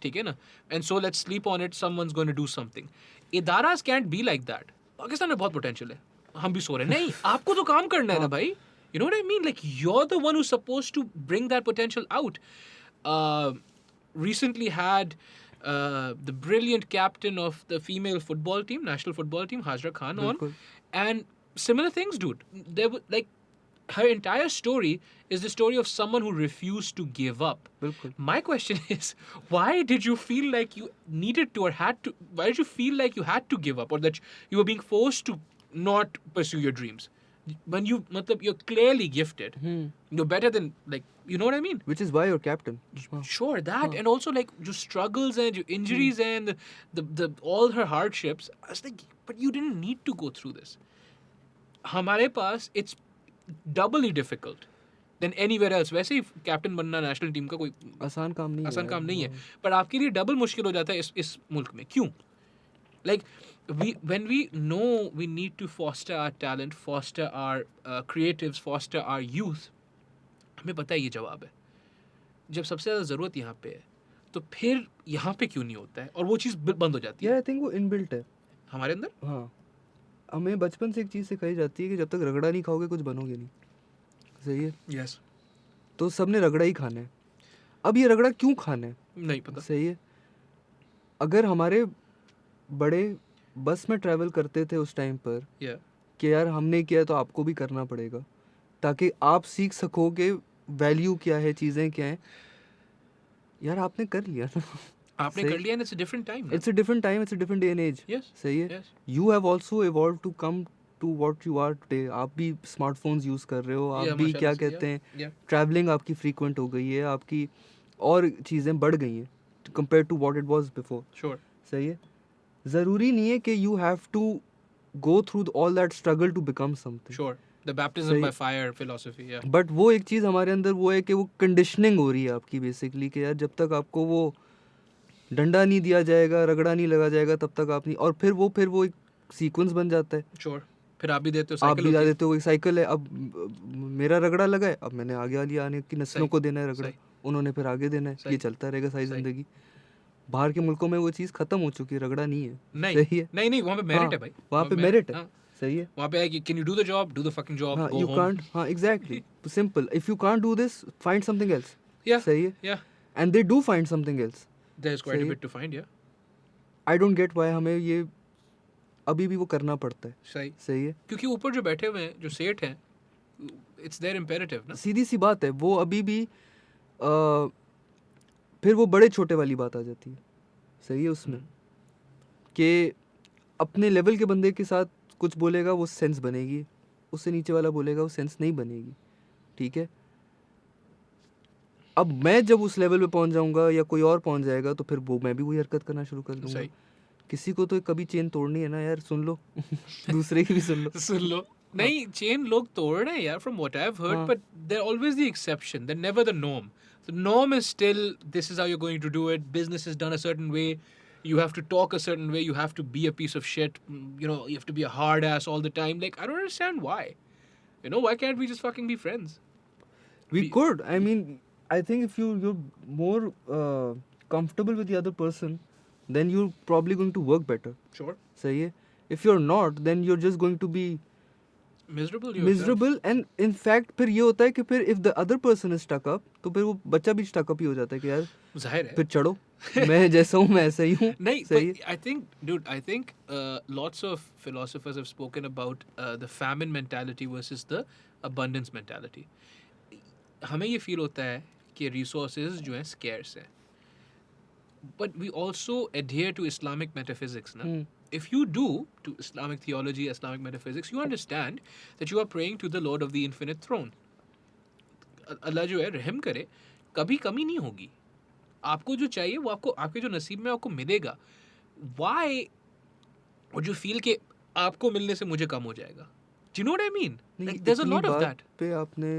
ठीक है ना? And so let's sleep on it. Someone's going to do something. Idaras can't be like that. Pakistan में बहुत potential है. हम भी सो रहे हैं. नहीं, आपको तो काम करना है ना भाई. You know what I mean? Like you're the one who's supposed to bring that potential out. Recently had the brilliant captain of the female football team, national football team, Hajra Khan on, बिल्कुल. and similar things, dude. There were like her entire story is the story of someone who refused to give up. बिल्कुल. My question is, why did you feel like you needed to or had to? Why did you feel like you had to give up or that you were being forced to not pursue your dreams? When you, matlab, you're clearly gifted. You're better than, like, you know what I mean? Which is why you're captain. Sure, that. And also, like, your struggles and your injuries and the all her hardships. I was like, but you didn't need to go through this. हमारे पास, it's doubly difficult than anywhere else. वैसे ही captain बनना national team का कोई आसान काम नहीं है. आसान काम नहीं है. पर आपके लिए डबल मुश्किल हो जाता है इस मुल्क में. क्यों? Like, when we know we need to foster our talent, foster our creatives, foster our youth, हमें पता है ये जवाब है. जब सबसे ज़्यादा ज़रूरत यहाँ पे है, तो फिर यहाँ पे क्यों नहीं होता है? और वो चीज़ बंद हो जाती है. यार, I think वो इनबिल्ट है हमारे अंदर. हाँ, हमें बचपन से एक चीज़ सिखाई जाती है कि जब तक रगड़ा नहीं खाओगे कुछ बनोगे नहीं. सही है. Yes. तो सबने रगड़ा ही खाना है. अब ये रगड़ा क्यों खाना है? नहीं पता. सही है. अगर हमारे बड़े बस में ट्रैवल करते थे उस टाइम पर Yeah. कि यार हमने किया तो आपको भी करना पड़ेगा, ताकि आप सीख सको कि वैल्यू क्या है, चीज़ें क्या हैं. यार आपने कर लिया ना. आपने कर लिया and it's a different time. It's a different time, it's a different day and age. Yes. सही है. Yes. You have also evolved to come to what you are today. आप भी स्मार्टफोन्स यूज़ कर रहे हो. आप Yeah, भी माशाल्लाह क्या से, कहते yeah, हैं, yeah. ट्रैवलिंग आपकी फ्रीक्वेंट हो गई है, आपकी और चीज़ें बढ़ गई हैं compare to what it was before. Sure. सही है. ज़रूरी नहीं है कि you have to go through all that struggle to become something. Sure. The baptism सही. by fire philosophy. Yeah. But वो एक चीज़ हमारे अंदर वो है कि वो कंडीशनिंग हो रही है आपकी बेसिकली कि यार जब तक आपको वो डंडा नहीं दिया जाएगा, रगड़ा नहीं लगा जाएगा, तब तक आप नहीं. और फिर वो एक सीक्वेंस बन जाता है. Sure. फिर आप भी देते हो आप cycle भी ला होती है. देते हो. एक साइकिल है. अब मेरा रगड़ा लगा है, अब मैंने आगे वाली आने की नस्लों सही, को देना है रगड़ा, सही. उन्होंने फिर आगे देना है. सही. ये चलता रहेगा सारी सही. ज़िंदगी. बाहर के मुल्कों में वो चीज़ खत्म हो चुकी है, रगड़ा नहीं है. नहीं सही है. नहीं वहाँ पे मेरिट है भाई. वहाँ पे मेरिट है. सही है. वहाँ पे है कि can you do the job, do the fucking job, हाँ, go you home. can't. हाँ, exactly. Simple. If you can't do this, find something else. Yeah. सही है. Yeah. And they do find something else. There's quite a सही है. bit to find. Yeah. I don't get why हमें ये अभी भी वो करना पड़ता है. सही. सही है. क्योंकि ऊपर जो बैठे हुए हैं, जो सेठ हैं, it's their imperative ना. सीधी सी बात है. वो अभी भी फिर वो बड़े छोटे वाली बात आ जाती है. सही है. उसमें कि अपने लेवल के बंदे के साथ कुछ बोलेगा वो सेंस बनेगी, उससे नीचे वाला बोलेगा वो सेंस नहीं बनेगी. ठीक है. अब मैं जब उस लेवल पे पहुंच जाऊंगा या कोई और पहुंच जाएगा तो फिर वो मैं भी वही हरकत करना शुरू कर दूंगा. सही. किसी को तो कभी चेन तोड़नी है ना यार. सुन लो. दूसरे की भी सुन लो. सुन लो. नहीं चेन लोग तोड़ रहे हैं यार from what I've heard हाँ. but they're always the exception they're never the norm. The norm is still this is how you're going to do it, business is done a certain way, you have to talk a certain way, you have to be a piece of shit, you know, you have to be a hard ass all the time. Like I don't understand why, you know, why can't we just fucking be friends? We We- could. I mean, I think if you're more comfortable with the other person, then you're probably going to work better. Sure. सही है. If you're not, then you're just going to be Miserable yourself. miserable. And in fact, फिर ये होता है कि फिर if the other person is stuck up, तो फिर वो बच्चा भी stuck up ही हो जाता है कि यार जाहिर है फिर चढ़ो. मैं जैसा हूँ मैं ऐसा ही हूँ. नहीं, सही है. but I think, dude, I think lots of philosophers have spoken about the famine mentality versus the abundance mentality. हमें ये feel होता है कि resources जो हैं scarce हैं. But we also adhere to Islamic metaphysics, na? Hmm. If you do to Islamic theology, Islamic metaphysics, you understand that you are praying to the Lord of the infinite throne. अल्लाह जो है रहम करे, कभी कमी नहीं होगी. आपको जो चाहिए वो आपको आपके जो नसीब में आपको मिलेगा. Why would you feel कि आपको मिलने से मुझे कम हो जाएगा? Do you know what I mean? नहीं, Like, there's a इतनी lot of बात that. पे आपने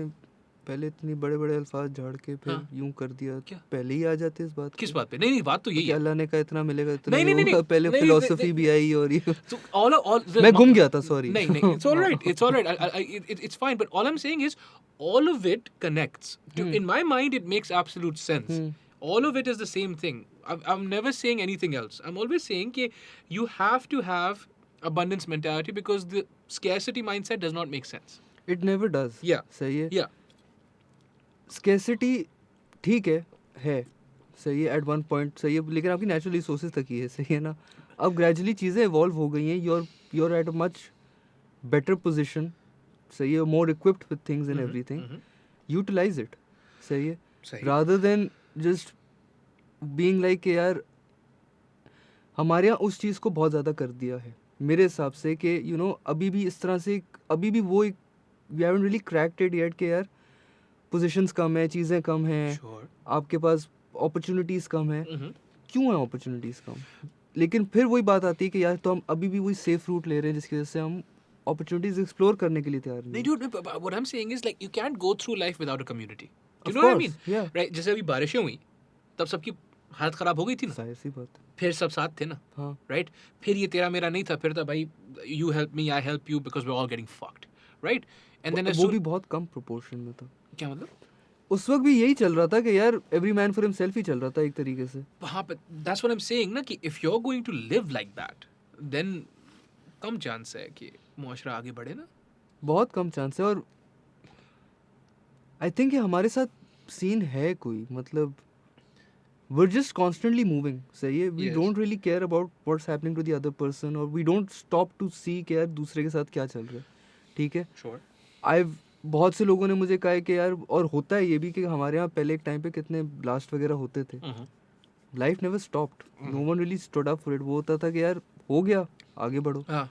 पहले इतने बड़े बड़े अल्फाज झाड़ के फिर हाँ. यूं कर दिया. क्या? पहले ही आ जाते इस बात किस पे. बात पे? नहीं नहीं बात तो यही कि है. अल्लाह ने कहा इतना मिलेगा इतना नहीं, ही नहीं, नहीं, होगा. पहले नहीं, फिलोसफी नहीं, भी आई और ये So all मैं घूम गया था, sorry. नहीं नहीं it's all right, it's all right. It's fine, but all I'm saying is all of it connects. In my mind, it makes absolute sense. Hmm. All of it is the same thing. I'm never saying anything else. I'm always saying that you have to have abundance mentality because the scarcity mindset does not make sense. It never does. Yeah. सही है. Yeah. Scarcity ठीक है सही है eight one point. सही है, लेकिन आपकी नेचुरल रिसोर्सेज तक ही है. सही है ना. अब ग्रेजुअली चीज़ें इवॉल्व हो गई हैं. you're at a much better position. सही है, more equipped with things and everything. Utilise it. सही है. सही. Rather than just being like यार हमारे यहाँ उस चीज़ को बहुत ज़्यादा कर दिया है मेरे हिसाब से कि यू नो अभी भी इस तरह से अभी भी वो एक we haven't really cracked it yet कि यार पोजीशंस कम है, चीज़ें कम हैं, Sure. आपके पास अपॉर्चुनिटीज़ कम है. Mhm. क्यों है अपॉर्चुनिटीज़ कम? लेकिन फिर वही बात आती है कि यार तो हम अभी भी वही सेफ रूट ले रहे हैं जिसकी वजह से हम अपॉर्चुनिटीज़ एक्सप्लोर करने के लिए तैयार नहीं नहीं. dude, but what I'm saying is like you can't go through life without a community. Do you Of know what I course, mean? yeah. Right? जैसे अभी बारिशें हुई तब सबकी हालत खराब हो गई थी ना. जाहिर सी बात है. फिर सब साथ थे ना. हाँ. Right? फिर ये तेरा मेरा नहीं था. फिर था भाई you help me, I help you because we're all getting fucked. Right? And then as वो soon भी बहुत कम प्रोपोर्शन में था. क्या मतलब? उस वक्त भी यही चल रहा था कि यार every man for himself he चल रहा था एक तरीके से. हाँ, but that's what I'm saying ना कि if you're going to live like that, then come chance है कि मुआशरा आगे बढ़े ना. बहुत कम चांस है. और आई थिंक हमारे साथ सीन है कोई मतलब we're just constantly moving. सही है. we Yes. don't really care about what's happening to the other person or we don't stop to see कि यार दूसरे के साथ क्या चल रहा है. ठीक है. Sure. I've बहुत से लोगों ने मुझे कहा है कि यार और होता है ये भी कि हमारे यहाँ पहले एक टाइम पे कितने ब्लास्ट वगैरह होते थे. Mhm. Life never stopped. No one really stood up for it. वो होता था कि यार हो गया आगे बढ़ो. हाँ.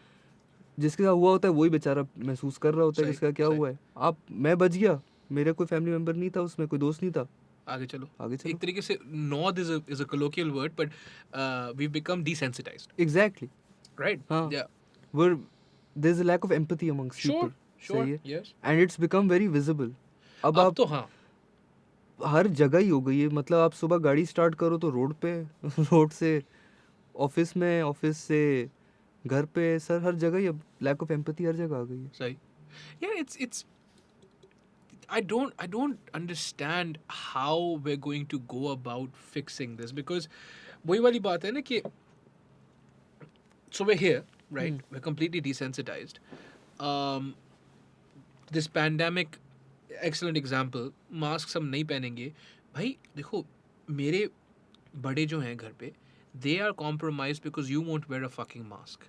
जिसके साथ हुआ होता है वही बेचारा महसूस कर रहा होता है सही, कि इसका क्या सही. हुआ है. मैं बच गया, मेरा कोई फैमिली मेम्बर नहीं था उसमें, कोई दोस्त नहीं था. आगे चलो. आगे चलो. एक तरीके से nod is a colloquial word, but we've become desensitized. Exactly. Right? हाँ. Yeah. We're there's a lack of empathy amongst Sure. people. Sure. सही है. Yes. And it's become very visible. अब अब आप तो हाँ. हर जगह ही हो गई है. मतलब आप सुबह गाड़ी स्टार्ट करो तो रोड पे रोड से ऑफिस में, ऑफिस से घर पे, सर हर जगह ही अब लैक ऑफ एम्पैथी हर जगह आ गई है. Sorry. Yeah, it's. I don't understand how we're going to go about fixing this because वही वाली बात है ना कि so we're here, right? We're completely desensitized. This pandemic, excellent example. Masks हम नहीं पहनेंगे. भाई देखो मेरे बड़े जो हैं घर पे, they are compromised because you won't wear a fucking mask.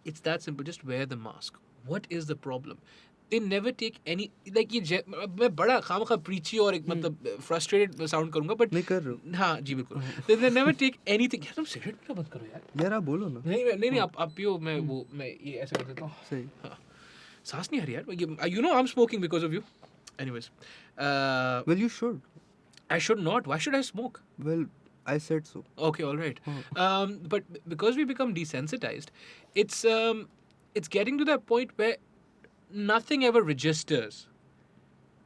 It's that simple. Just wear the mask. What is the problem? They never take any like ये मैं बड़ा खामखा preachy और एक मतलब frustrated sound करूँगा but नहीं कर रहे हो. हाँ जी बिल्कुल. They never take anything. यार तुम सिगरेट पीना बंद करो यार. यार आप बोलो ना. नहीं आप पियो. मैं ये ऐसे कर देता हूँ. सही. हाँ. सांस नहीं आ रही यार. You know I'm smoking because of you. Anyways, Well, you should. I should not. Why should I smoke? Well, I said so. Okay, all right. But because we become desensitized, it's getting to that point where nothing ever registers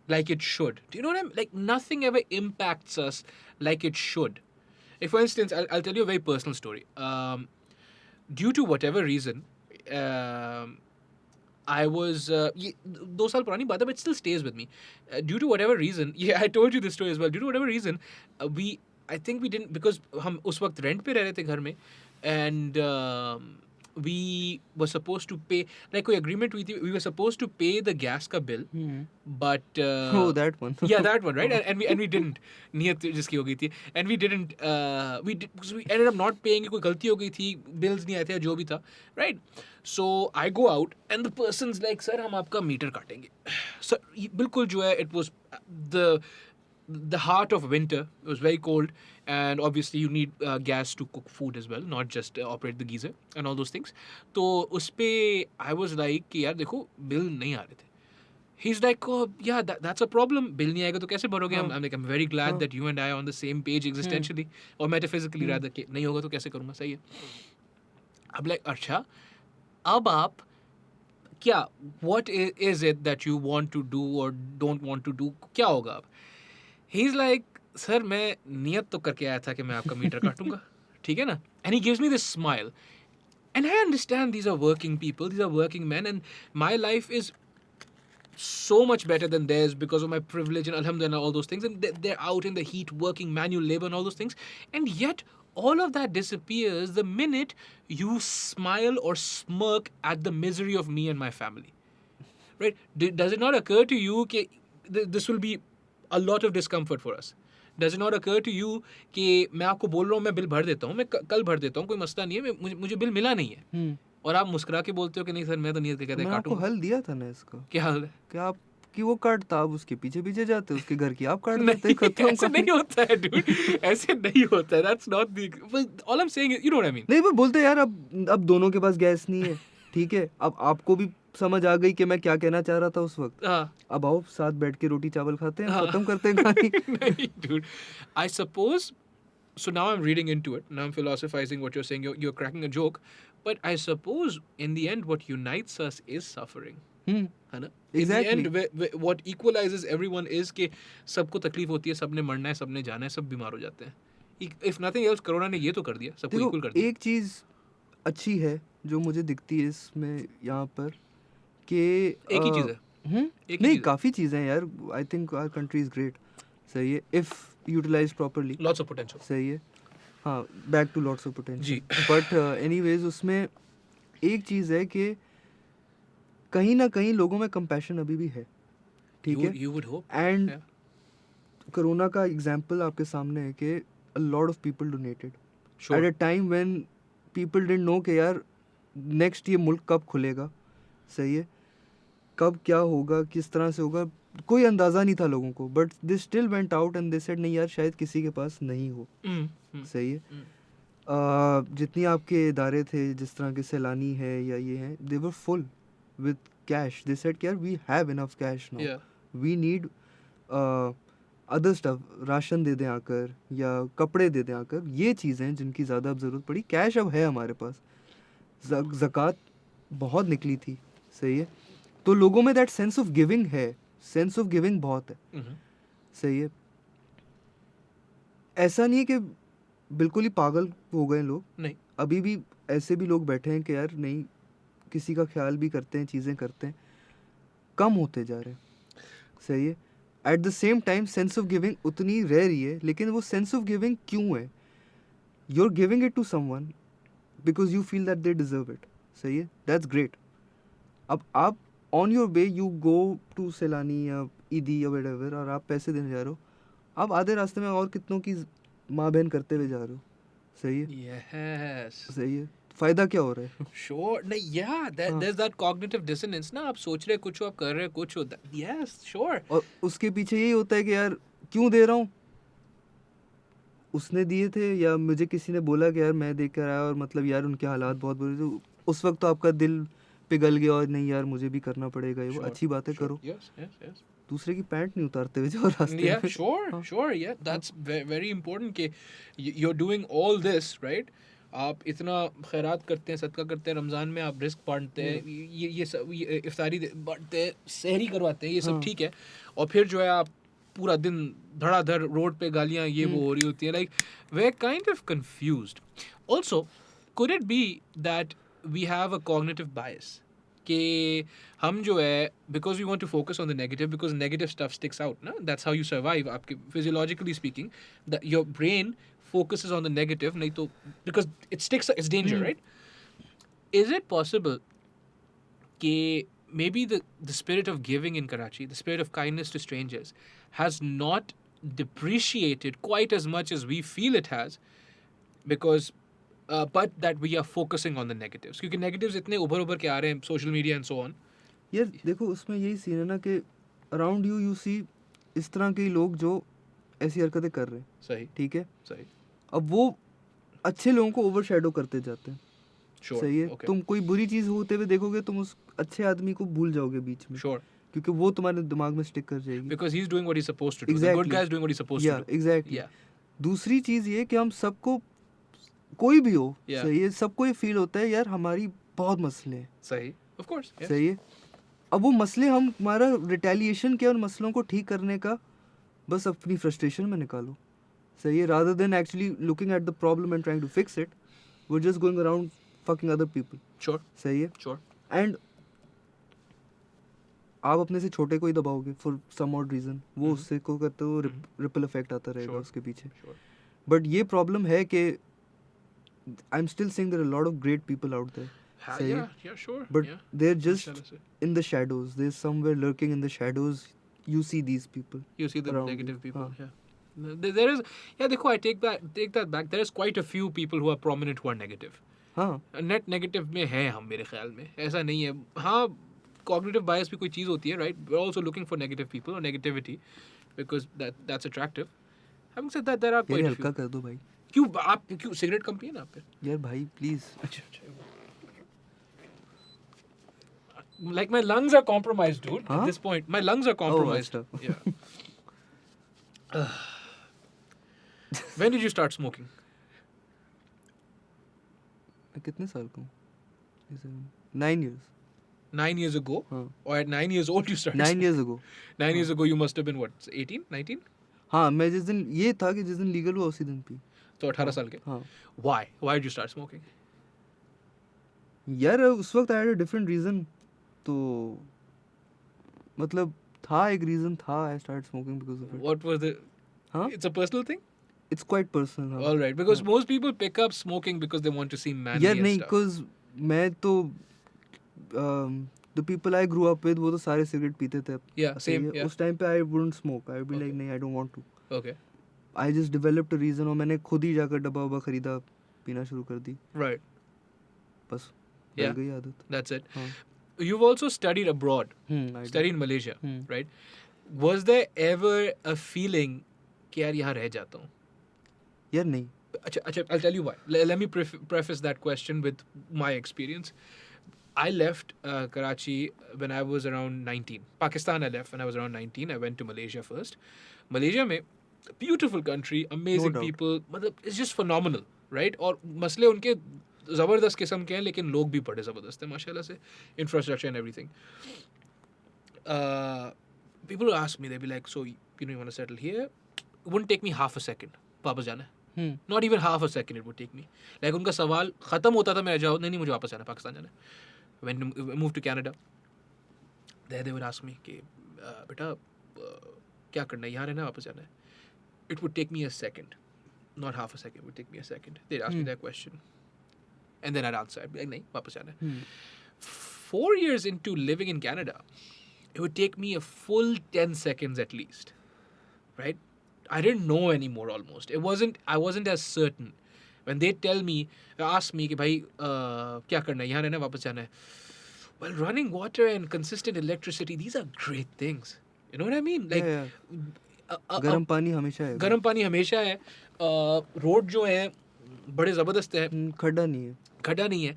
like it should. Do you know what I mean? Like nothing ever impacts us like it should. If, for instance, I'll tell you a very personal story. Due to whatever reason, I was 2 साल पुरानी बात है, but it still stays with me. Due to whatever reason, yeah, I told you this story as well. Due to whatever reason, I think we didn't, because हम उस वक्त rent पे रह रहे थे घर में, and we were supposed to pay, like कोई agreement हुई थी, we were supposed to pay the gas का bill, but Oh, that one. yeah, that one, right? And we didn't. नियत जिसकी हो गई थी, and we didn't. Because we ended up not paying. कोई गलती हो गई थी, bills नहीं आए थे, जो भी था, right? So I go out, and the person's like, "Sir, हम आपका मीटर काटेंगे." So बिल्कुल जो है, it was the heart of winter. It was very cold, and obviously you need gas to cook food as well, not just operate the geyser and all those things. तो उस पे I was like कि यार देखो bill नहीं आ रहे थे. He's like, oh yeah, that's a problem. Bill नहीं आएगा तो कैसे भरोगे हम? I'm like, I'm very glad that you and I are on the same page existentially or metaphysically rather. कि नहीं होगा तो कैसे करूँगा? सही है. I'm like, अच्छा, अब आप क्या? What is it that you want to do or don't want to do? क्या होगा अब? He's like, सर मैं नियत तो करके आया था कि मैं आपका मीटर काटूंगा, ठीक है ना? And he gives me this smile. And I understand these are working people, these are working men, and my life is so much better than theirs because of my privilege and alhamdulillah, all those things. And they're out in the heat working manual labor and all those things. And yet, all of that disappears the minute you smile or smirk at the misery of me and my family. Right? Does it not occur to you that this will be a lot of discomfort for us? Does it not occur to you कि मैं आपको बोल रहा हूँ मैं bill भर देता हूँ, मैं कल भर देता हूँ, कोई मसला नहीं है, मुझे बिल मिला नहीं है, और आप मुस्कुरा के बोलते हो कि नहीं सर मैं तो नियत के कहते मैंने आपको काटूंगा. हल दिया था ना इसका. क्या हाल है? कि आप कि वो काटता, आप उसके पीछे पीछे जाते, उसके घर की आप काट देते. नहीं, खत्म ऐसे नहीं होता है dude. ऐसे नहीं होता है. That's not the. All I'm saying is, you know what I mean. नहीं, वो बोलते यार अब दोनों के पास गैस नहीं है, ठीक है, अब आपको भी समझ आ गई कि मैं क्या कहना चाह रहा था उस वक्त. हाँ. अब आओ साथ बैठ के रोटी चावल खाते हैं, खत्म करते हैं कहानी. नहीं, dude. I suppose. So now I'm reading into it. Now I'm philosophizing what you're saying. You're cracking a joke, but I suppose in the end, what unites us is suffering. है ना? Exactly. In the end, what equalizes everyone is कि सबको तकलीफ होती है, सबने मरना है, सबने जाना है, सब बीमार हो जाते हैं. If nothing else, कोरोना ने ये तो कर दिया, सबको देखो इक्वल कर दिया. एक चीज अच्छी है जो मुझे दिखती है इसमें यहाँ पर कि एक ही चीज़ है. एक ही नहीं, चीज़ है. काफी चीजें हैं यार. I think our country is great. सही है, if utilize properly. Lots of potential. सही है. हाँ, back to lots of potential. जी. बट एनीवेज उसमें एक चीज़ है कि कहीं ना कहीं लोगों में कंपैशन अभी भी है, ठीक है. You would hope. And Yeah. Corona का एग्जांपल आपके सामने है कि अ lot of people donated Sure. At a time when people didn't know कि यार नेक्स्ट ये मुल्क कब खुलेगा. सही है, कब क्या होगा, किस तरह से होगा, कोई अंदाज़ा नहीं था लोगों को. But they still went out and they said नहीं यार शायद किसी के पास नहीं हो. सही है. जितनी आपके इदारे थे, जिस तरह के सैलानी है या ये हैं, they were full with cash. They said कि यार we have enough cash now, Yeah. We need other stuff. राशन दे दें आकर या कपड़े दे दें आकर, ये चीज़ें जिनकी ज़्यादा अब ज़रूरत पड़ी. कैश अब है हमारे पास. ज़कात बहुत निकली थी. सही है. तो लोगों में दैट सेंस ऑफ गिविंग है, सेंस ऑफ गिविंग बहुत है. सही है. ऐसा नहीं है कि बिल्कुल ही पागल हो गए लोग. नहीं. अभी भी ऐसे भी लोग बैठे हैं कि यार नहीं, किसी का ख्याल भी करते हैं, चीज़ें करते हैं. कम होते जा रहे हैं. सही है. At the same time sense of giving उतनी रह रही है, लेकिन वो सेंस ऑफ गिविंग क्यों है? You are giving it to someone because you feel that they deserve it. सही है, दैट्स ग्रेट. अब आप on your way you go to Saylani या ईदी या व्हाटएवर, और आप पैसे देने जा रहे हो. आप आधे रास्ते में और कितनों की माँ बहन करते हुए जा रहे हो. सही है. Yes. सही है. फ़ायदा क्या हो रहा है? Sure. No, yeah, there's that cognitive dissonance. ना आप सोच रहे कुछ हो, आप कर रहे कुछ हो. Yes, sure. और उसके पीछे यही होता है कि यार क्यों दे रहा हूँ? उसने दिए थे या मुझे किसी ने बोला कि यार मैं दे कर आया, और मतलब यार उनके हालात बहुत बुरे थे, उस वक्त तो आपका दिल पिघल गया और नहीं यार मुझे भी करना पड़ेगा ये वो. Sure, अच्छी बातें sure. करो. Yes. दूसरे की पैंट नहीं उतारते हुए जाओ रास्ते Yeah, में. sure. Yeah, that's very important. कि you're doing all this, right? आप इतना खैरात करते हैं, सदका करते हैं, रमज़ान में आप रिस्क बांटते हैं, ये सब इफ्तारी बांटते हैं, सहरी करवाते हैं, ये सब हाँ। ठीक है, और फिर जो है आप पूरा दिन धड़ाधड़ रोड पे गालियाँ ये वो हो रही होती हैं, like way kind of confused. Also could it be that we have a cognitive bias कि हम जो है because we want to focus on the negative because negative stuff sticks out ना, that's how you survive, आपके physiologically speaking that your brain focuses on the negative, नहीं तो because it sticks, it's danger, right? Is it possible कि maybe the spirit of giving in Karachi, the spirit of kindness to strangers has not depreciated quite as much as we feel it has because but that we are focusing on the negatives क्योंकि negatives इतने उभर के आ रहे हैं social media and so on. यार देखो उसमें यही सीन है ना कि अराउंड यू सी इस तरह के लोग जो ऐसी हरकतें कर रहे हैं, सही, ठीक है, सही, अब वो अच्छे लोगों को ओवरशैडो करते जाते हैं. sure, सही है. okay, तुम कोई बुरी चीज़ होते हुए देखोगे, तुम उस अच्छे आदमी को भूल जाओगे बीच में, sure, क्योंकि वो तुम्हारे दिमाग में स्टिक कर जाएगी. because he's doing what he's supposed to do. The Exactly. good guy is doing what he's supposed या to do. एग्जैक्टली. Yeah, दूसरी चीज़ ये कि हम सबको, कोई भी हो, Yeah. सही है, सबको ये फील होता है यार हमारी बहुत मसले हैं, सही, of course, yes. सही है. अब वो मसले हम, हमारा रिटेलिएशन के उन मसलों को ठीक करने का बस अपनी फ्रस्ट्रेशन में निकालो, सही है, rather than actually looking at the problem and trying to fix it, we are just going around fucking other people. Sure, सही है. sure, एंड आप अपने से छोटे को ही दबाओगे फॉर सम ऑड रीजन, वो उससे को करते हो रिपल इफेक्ट आता रहेगा Sure. उसके पीछे. sure. बट ये प्रॉब्लम है कि I am still saying there are a lot of great people out there, सही है, Yeah, sure. but yeah. they're just Mashallah se. in the shadows. They're somewhere lurking in the shadows. You see these people. You see the around negative you. people. हाँ. Yeah. There is, yeah. देखो, I take that back. There is quite a few people who are prominent who are negative. हाँ. Net negative में है हम, मेरे ख्याल में ऐसा नहीं है. हाँ, कॉग्निटिव बायस भी कोई चीज़ होती है, right? We are also looking for negative people और negativity because that's attractive. Having said that there are यार क्वाइट अ हल्का फ्यू. कर दो भाई. क्यों आप क्यों सिगरेट कम पिए ना आप फिर? यार भाई प्लीज. अच्छा. Like my lungs are compromised, dude. At Huh? this point, my lungs are compromised. अच्छा. Yeah. When did you start smoking? मैं कितने साल का हूँ? 9 years. 9 years ago? हाँ. Or at 9 years old you started? 9 years ago. 9 years ago you must have been what? 18? 19? हाँ, मैं जिस दिन, ये था कि जिस दिन लीगल हुआ उसी दिन पी. तो 18 साल के. हाँ. Why? Why did you start smoking? यार उस वक्त I had a different reason. तो मतलब था, एक रीजन था. I started smoking because of it. What was the... हाँ? It's a personal thing? It's quite personal. हाँ. All right. Because most people pick up smoking because they want to seem manly यार and नहीं, stuff. cause मैं तो the people I grew up with वो तो सारे cigarette पीते थे. Yeah, सही same. है. Yeah. उस टाइम पे I wouldn't smoke. I would be Okay. like नहीं, I don't want to. Okay. I just developed a reason और मैंने खुद ही जाकर डब्बा वब्बा खरीदा, पीना शुरू कर दी. Right. बस Yeah. डल गई आदत. That's it. हाँ. You've also studied abroad. I did. Studied in Malaysia, Hmm. right? Was there ever a feeling कि यार यहाँ रह जाता हूँ? यार नहीं. अच्छा, I'll tell you why. Let me preface that question with my experience. I left Karachi when I was around 19. Pakistan I left when I was around 19. I went to Malaysia first. Malaysia में beautiful country, amazing doubt. people. मतलब it's just phenomenal, right? और मसले उनके ज़बरदस्त किस्म के हैं, लेकिन लोग भी बड़े ज़बरदस्त हैं माशाल्लाह से. Infrastructure and everything. People will ask me, they'll be like, so you want to settle here? It wouldn't take me half a second. वापस जाना है. Not even half a second it would take me. Like उनका सवाल ख़त्म होता था, मैं जाऊँ नहीं मुझे वापस जाना है, पाकिस्तान जाना है. When I moved to Canada, there they would ask me कि बेटा क्या करना है, यहाँ रहना है, वापस जाना है. It would take me a second, not half a second. It would take me a second. They'd ask me that question, and then I'd answer. I'd be like, नहीं, वापस जाना है. 4 years into living in Canada, it would take me a full 10 seconds at least, right? I didn't know anymore almost. I wasn't as certain. When they tell me, ask me कि भाई क्या करना है, यहाँ रहना है, वापस जाना है. Well, running water and consistent electricity, these are great things. You know what I mean? Like, yeah. गर्म पानी हमेशा है. गर्म पानी हमेशा है. रोड जो है बड़े ज़बरदस्त है. खड्डा नहीं है. खड्डा नहीं है.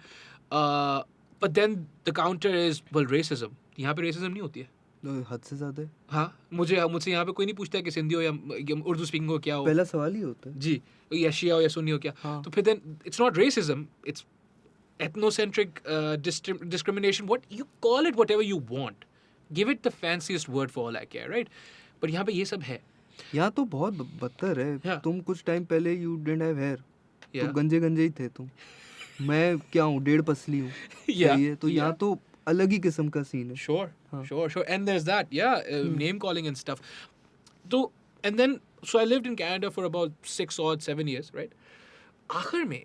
But then the counter is, well, racism. यहाँ पे racism नहीं होती है. हद से ज़्यादा है। हाँ, मुझसे यहाँ पे कोई नहीं पूछता है कि सिंधी हो या उर्दू स्पीकिंग हो क्या हो। पहला सवाल ही होता है। जी, या शिया हो या सुन्नी हो क्या। हाँ। तो फिर then it's not racism, it's ethnocentric discrimination. What you call it, whatever you want. Give it the fanciest word for all I care, right? But यहाँ पे ये सब है. यहाँ तो बहुत बदतर है। Yeah. तुम कुछ टाइम पहले you didn't have hair. Yeah. तो गंजे गंजे ही थे तुम। मैं क्या हूँ, 1.5 पसली हूँ। Yeah. सही है। तो यहाँ Yeah. तो अलग ही किस्म का सीन है। Sure, हाँ. sure. And there's that, yeah, name calling and stuff. And then, so I lived in Canada for about 7 years, right? आखिर में,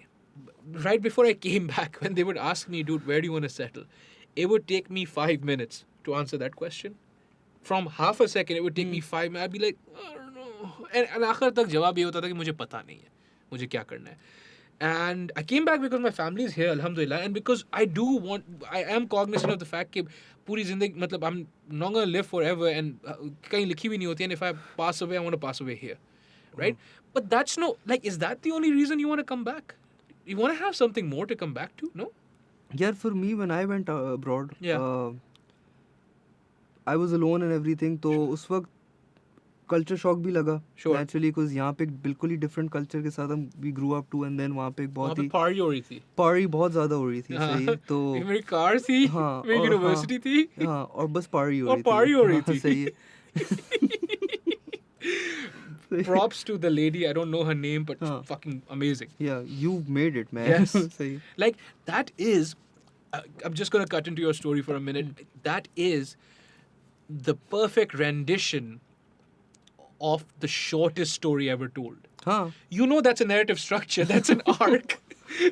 right before I came back, when they would ask me, dude, where do you want to settle? It would take me 5 minutes to answer that question. From half a second, it would take me 5 minutes. I'd be like, I don't know. And आखिर तक जवाब ये होता था कि मुझे पता नहीं है, मुझे क्या करना है. And I came back because my family is here, alhamdulillah, and because I am cognizant of the fact कि पूरी जिंदगी मतलब I'm not gonna live forever, and कहीं लिखी भी नहीं होती, and if I pass away, I want to pass away here, right? But that's is that the only reason you want to come back? You want to have something more to come back to, no? Yeah, for me, when I went abroad, Yeah. I was alone and everything. तो उस वक्त culture shock भी लगा. Sure. Naturally, because यहाँ पे एक बिल्कुल ही different culture के साथ हम we grew up to, and then वहाँ पे एक वहाँ बहुत पे ही party हो रही थी. party बहुत ज़्यादा हो रही थी. सही है. तो मेरी कार थी, हाँ, मेरी और यूनिवर्सिटी थी. हाँ, और बस party हो और रही थी. party हो रही हाँ, थी. सही है. Props to the lady. I don't know her name, but हाँ. fucking amazing. Yeah, you made it, man. Yes. सही है. Like that is, I'm just gonna cut into your story for a minute. That is the perfect rendition of the shortest story ever told. हाँ. You know that's a narrative structure. That's an arc.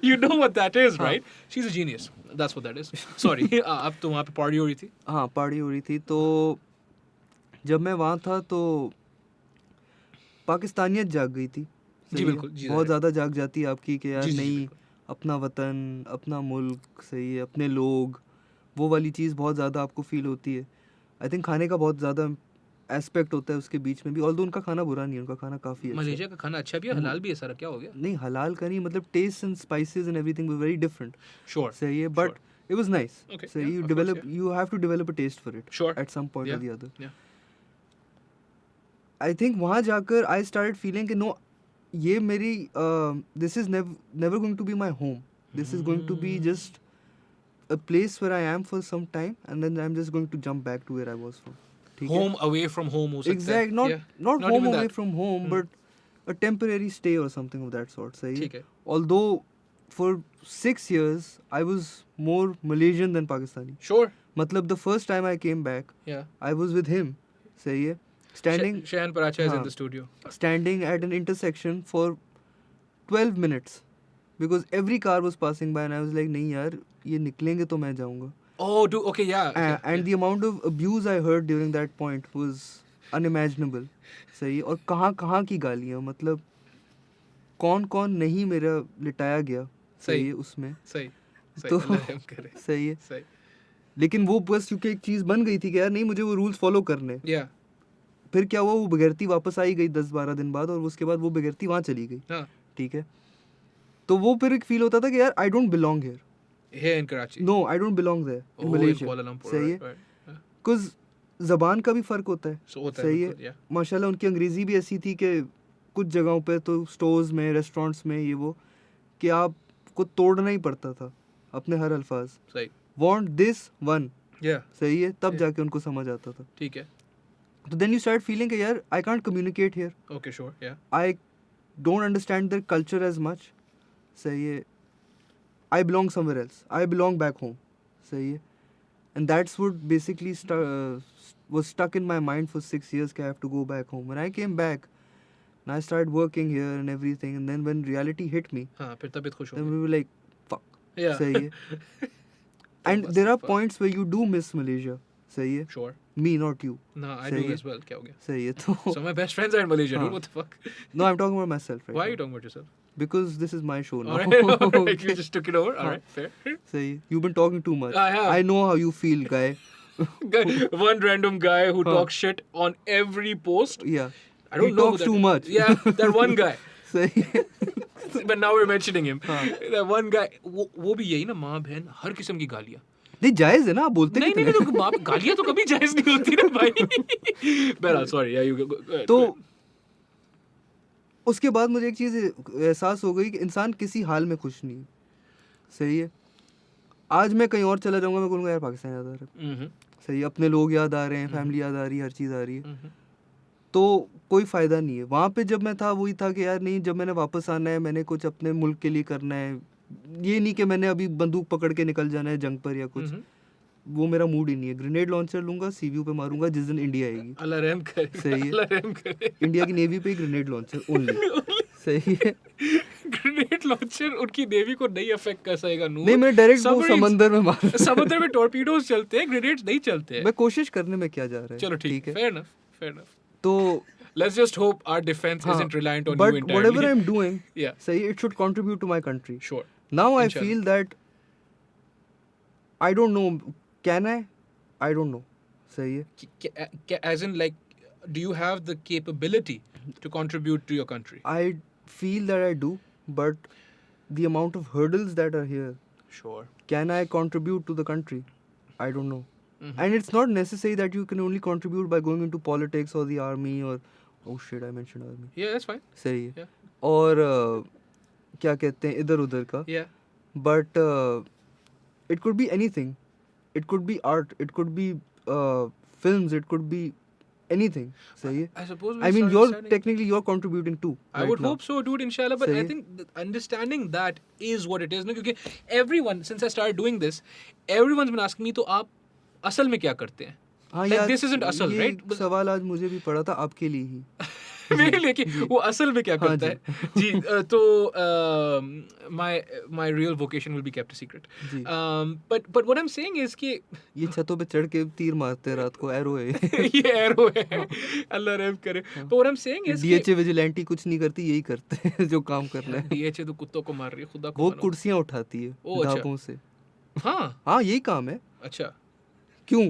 You know what that is, right? She's a genius. That's what that is. Sorry. अब तो वहाँ पे party हो रही थी. हाँ, party हो रही थी. तो जब मैं वहाँ था तो पाकिस्तानियत जाग गई थी. जी बिल्कुल. जी बहुत ज़्यादा जाग जाती है आपकी कि यार जी, नहीं, बिल्कुल. अपना वतन, अपना मुल्क, सही है, अपने लोग, वो वाली चीज़ बहुत ज़्यादा आपको फील होती है. आई थिंक खाने का बहुत ज़्यादा एस्पेक्ट होता है उसके बीच में भी. ऑल्दो उनका खाना बुरा नहीं है, उनका खाना काफ़ी अच्छा है. मलेशिया का खाना अच्छा भी है, हलाल भी है सारा. क्या हो गया? नहीं, हलाल का नहीं, मतलब taste and spices and everything were very different. Sure. सही है, but it was nice. Okay, So yeah, you of develop, course, you have to develop a taste for it. Sure. At some point Yeah, or the other. yeah. I think वहाँ जाकर I started feeling कि no, ये मेरी this is never going to be my home. This is going to be just a place where I am for some time, and then I'm just going to jump back to where I was from. ठीक है? Home away from home हो सकता है. Exact, not Yeah. not Not home even away that. from home, but a temporary stay or something of that sort. सही है? ठीक है. Although for 6 years I was more Malaysian than Pakistani. Sure. मतलब the first time I came back, Yeah. I was with him. सही है? Shayan Paracha is in हाँ. the studio. Standing at an intersection for 12 minutes because every car was passing by and I was like नहीं यार, ये निकलेंगे तो मैं जाऊँगा. Oh, okay, yeah. And the amount of abuse I heard during that point was unimaginable. सही है? और कहाँ की गालियाँ, मतलब कौन नहीं मेरा लिटाया गया. सही है उसमें. सही. तो अल्लाह रहम करे. सही है. सही. लेकिन वो बस क्योंकि एक चीज़ बन गई थी कि यार नहीं, मुझे वो रूल्स फॉलो करने. Yeah. फिर क्या हुआ, वो बगैरती वापस आई गई 10-12 दिन बाद, और उसके बाद वो बगैरती वहाँ चली गई. हाँ. ठीक है. तो वो फिर एक फील होता था कि यार I don't belong here. Here in Karachi. No, I don't belong there in in Malaysia. Kuala Lumpur. सही है. Right. Yeah. बिकॉज ज़बान का भी फ़र्क होता है. So होता है सही बिल्कुल, है. yeah. माशाल्लाह उनकी अंग्रेज़ी भी ऐसी थी कि कुछ जगहों पे तो स्टोर्स में, रेस्टोरेंट्स में, ये वो कि आपको तोड़ना ही पड़ता था अपने हर अल्फाज. सही. Want this one. Yeah. सही है. तब Yeah. जाके उनको समझ आता था. ठीक है. तो देन यू स्टार्ट फीलिंग कि यार I can't communicate here. Okay, sure. Yeah. I don't understand their culture as much. सही है. I belong somewhere else. I belong back home. सही है. And that's what basically was stuck in my mind for 6 years. I have to go back home. When I came back, and I started working here and everything, and then when reality hit me, हाँ, फिर तबीयत खुश हो then गई. we were like, fuck. Yeah. सही है. And must there be are fun. points where you do miss Malaysia. सही है. Sure. Me, not you. No, I सही do है. as well. क्या हो गया? सही है. तो So my best friends are in Malaysia, dude. हाँ. What the fuck? no, I'm talking about myself right Why are now. you talking about yourself? Because this is my show now. Alright, you just took it over. हाँ. Alright, fair. Say, you've been talking too much. I have. I know how you feel, guy. One random guy who Huh. talks shit on every post. Yeah. I don't He know. who talks that too is. much. Yeah, that one guy. Say, But now we're mentioning him. हाँ. That one guy. वो भी यही ना, माँ बहन हर किस्म की गालियाँ. नहीं जायज है ना, आप बोलते नहीं कितने नहीं तो बाप गालियां तो कभी जायज नहीं होती ना भाई. बहरहाल सॉरी, या यू तो उसके बाद मुझे एक चीज़ एहसास हो गई कि इंसान किसी हाल में खुश नहीं है. सही है. आज मैं कहीं और चला जाऊंगा, मैं बोलूँगा यार पाकिस्तान याद आ रहा है. सही है, अपने लोग याद आ रहे हैं, फैमिली याद आ रही है, हर चीज़ आ रही है. तो कोई फ़ायदा नहीं है. वहाँ पे जब मैं था वही था कि यार नहीं, जब मैंने वापस आना है, मैंने कुछ अपने मुल्क के लिए करना है. ये नहीं कि मैंने अभी बंदूक पकड़ के निकल जाना है जंग पर या कुछ. वो मेरा मूड ही नहीं है. ग्रेनेड लॉन्चर लूंगा, सीवीयू पे मारूंगा जिस दिन इंडिया आएगी. अल्लाह रहम करे. सही है. अल्लाह रहम करे. इंडिया की नेवी पे ग्रेनेड लॉन्चर ओनली. सही है. ग्रेनेड लॉन्चर उनकी नेवी को नहीं अफेक्ट कर सकेगा. नूर नहीं, मैं डायरेक्ट वो Submarines- समंदर में मार. समुद्र में टॉर्पीडोज चलते हैं, ग्रेनेड्स नहीं चलते हैं. मैं कोशिश करने में क्या जा रहा है. चलो ठीक है, fair enough, fair enough. तो Let's just hope our defense हाँ, isn't reliant on but you entirely. whatever I'm doing, Yeah, सही, it should contribute to my country. sure. Now I Inshallah. feel that I don't know, can I don't know. सही है. As in, like, do you have the capability to contribute to your country? I feel that I do, but the amount of hurdles that are here, Sure. can I contribute to the country? I don't know. Mhm. And it's not necessary that you can only contribute by going into politics or the army or oh shit, I mentioned army. Yeah, that's fine. सही है. Yeah. और क्या कहते हैं इधर उधर का. Yeah. But it could be anything. It could be art. It could be films. It could be anything. सही है. I suppose we I mean, start you're understanding- technically you're contributing too. I right would now. hope so, dude, inshallah. But I सही है. think understanding that is what it is. No, because everyone, since I started doing this, everyone's been asking me, तो आप असल में क्या करते हैं? हाँ Like, यार, this isn't असल, ये right? सवाल आज मुझे भी पड़ा था आपके लिए ही. मेरे लिए कि वो असल में क्या हाँ करता जी. है. जी, तो my real vocation will be kept a secret. Ji. But what I'm saying is कि ये छतों पे चढ़ के तीर मारते हैं रात को, एरो है. ये एरो है. अल्लाह रहम करे. But what I'm saying is कि डीएचए विजिलेंटी कुछ नहीं करती, यही करते हैं जो काम करना है. DHA तो कुत्तों को मार रही है, खुदा को वो मानो. कुर्सियां उठाती है ओ, अच्छा. ढाबों से. हाँ, हाँ यही काम है. अच्छा. क्यों?